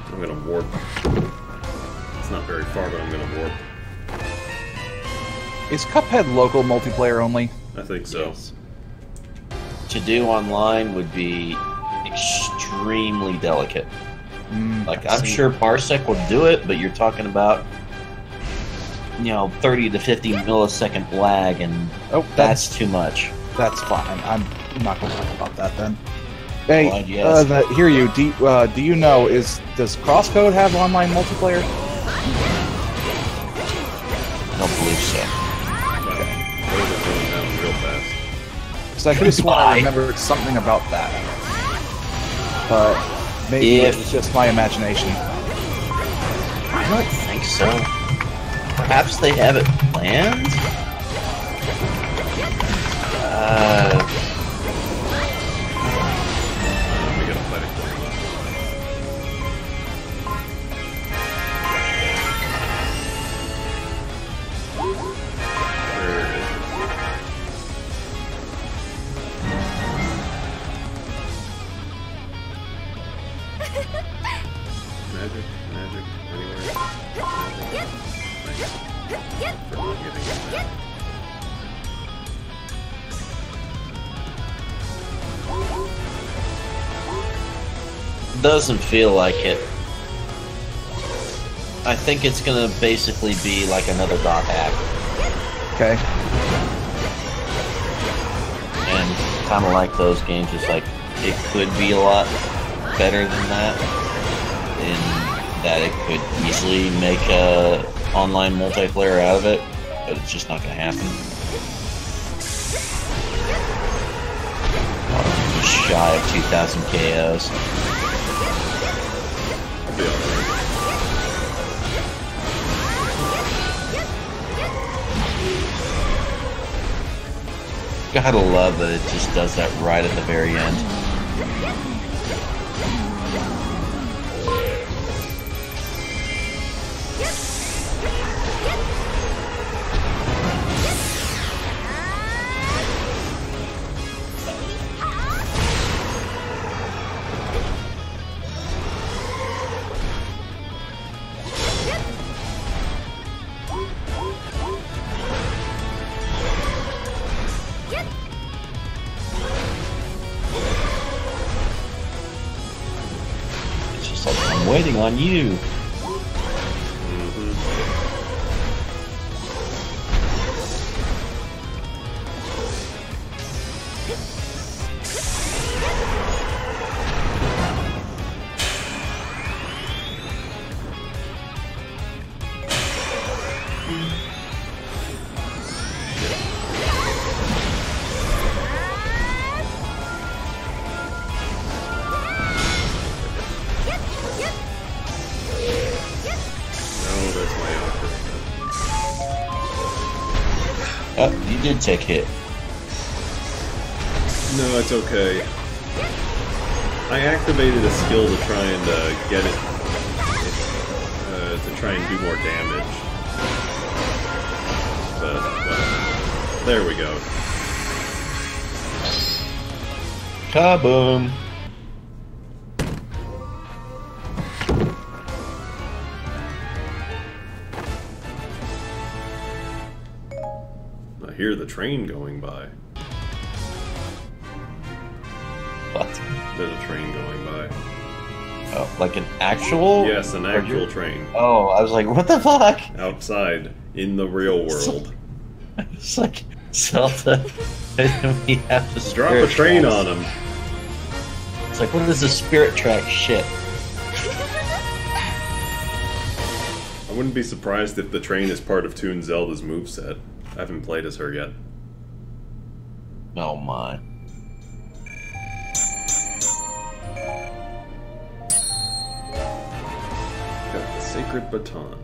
I'm gonna warp. It's not very far, but I'm gonna warp. Is Cuphead local multiplayer only? I think so. Yes. To do online would be extremely delicate. Like, I'm sure Parsec would do it, but you're talking about, 30 to 50 millisecond lag, and that's too much. That's fine. I'm not going to talk about that then. Hey, yes. hear you. Do you know, does Crosscode have online multiplayer? I don't believe so. Because I could have sworn I remembered something about that. But maybe it's just my imagination. I don't think so. Perhaps they have it planned? We gotta fight it. Magic, anywhere. For not getting it. Doesn't feel like it. I think it's gonna basically be like another dot hack. Okay. And kind of like those games, it's like it could be a lot better than that, in that it could easily make a online multiplayer out of it, but it's just not going to happen. Just shy of 2,000 KOs. I'll be alright. Gotta love that it just does that right at the very end. I'm waiting on you. Oh, you did take hit. No, it's okay. I activated a skill to try and get it, to try and do more damage. But, well, there we go. Kaboom! I hear the train going by. What? There's a train going by. Oh, like an actual? Yes, an actual train. Oh, I was like, what the fuck? Outside, in the real world. It's like Zelda. We have to Drop a train on him. It's like, what is the spirit track shit? I wouldn't be surprised if the train is part of Toon Zelda's moveset. I haven't played as her yet. Oh my. Got the Sacred Baton.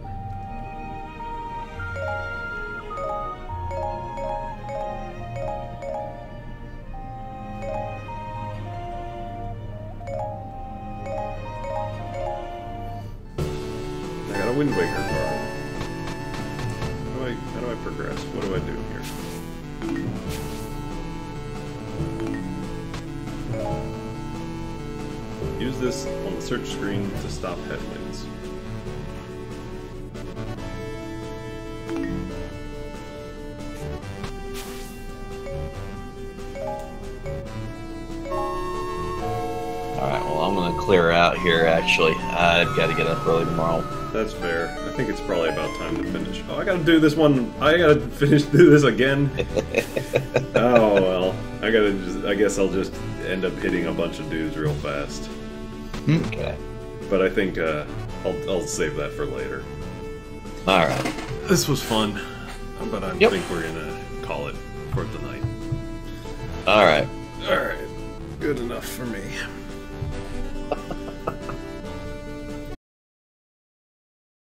I got a Wind Waker card. How do I progress? What do I do here? Use this on the search screen to stop headwinds. Alright, well, I'm gonna clear out here, actually. I've got to get up early tomorrow. That's fair. I think it's probably about time to finish. Oh, I gotta do this one. I gotta do this again. Oh, well. I guess I'll just end up hitting a bunch of dudes real fast. Okay. But I think, I'll save that for later. Alright. This was fun. But I think we're gonna call it for the night. Alright. Alright. Good enough for me.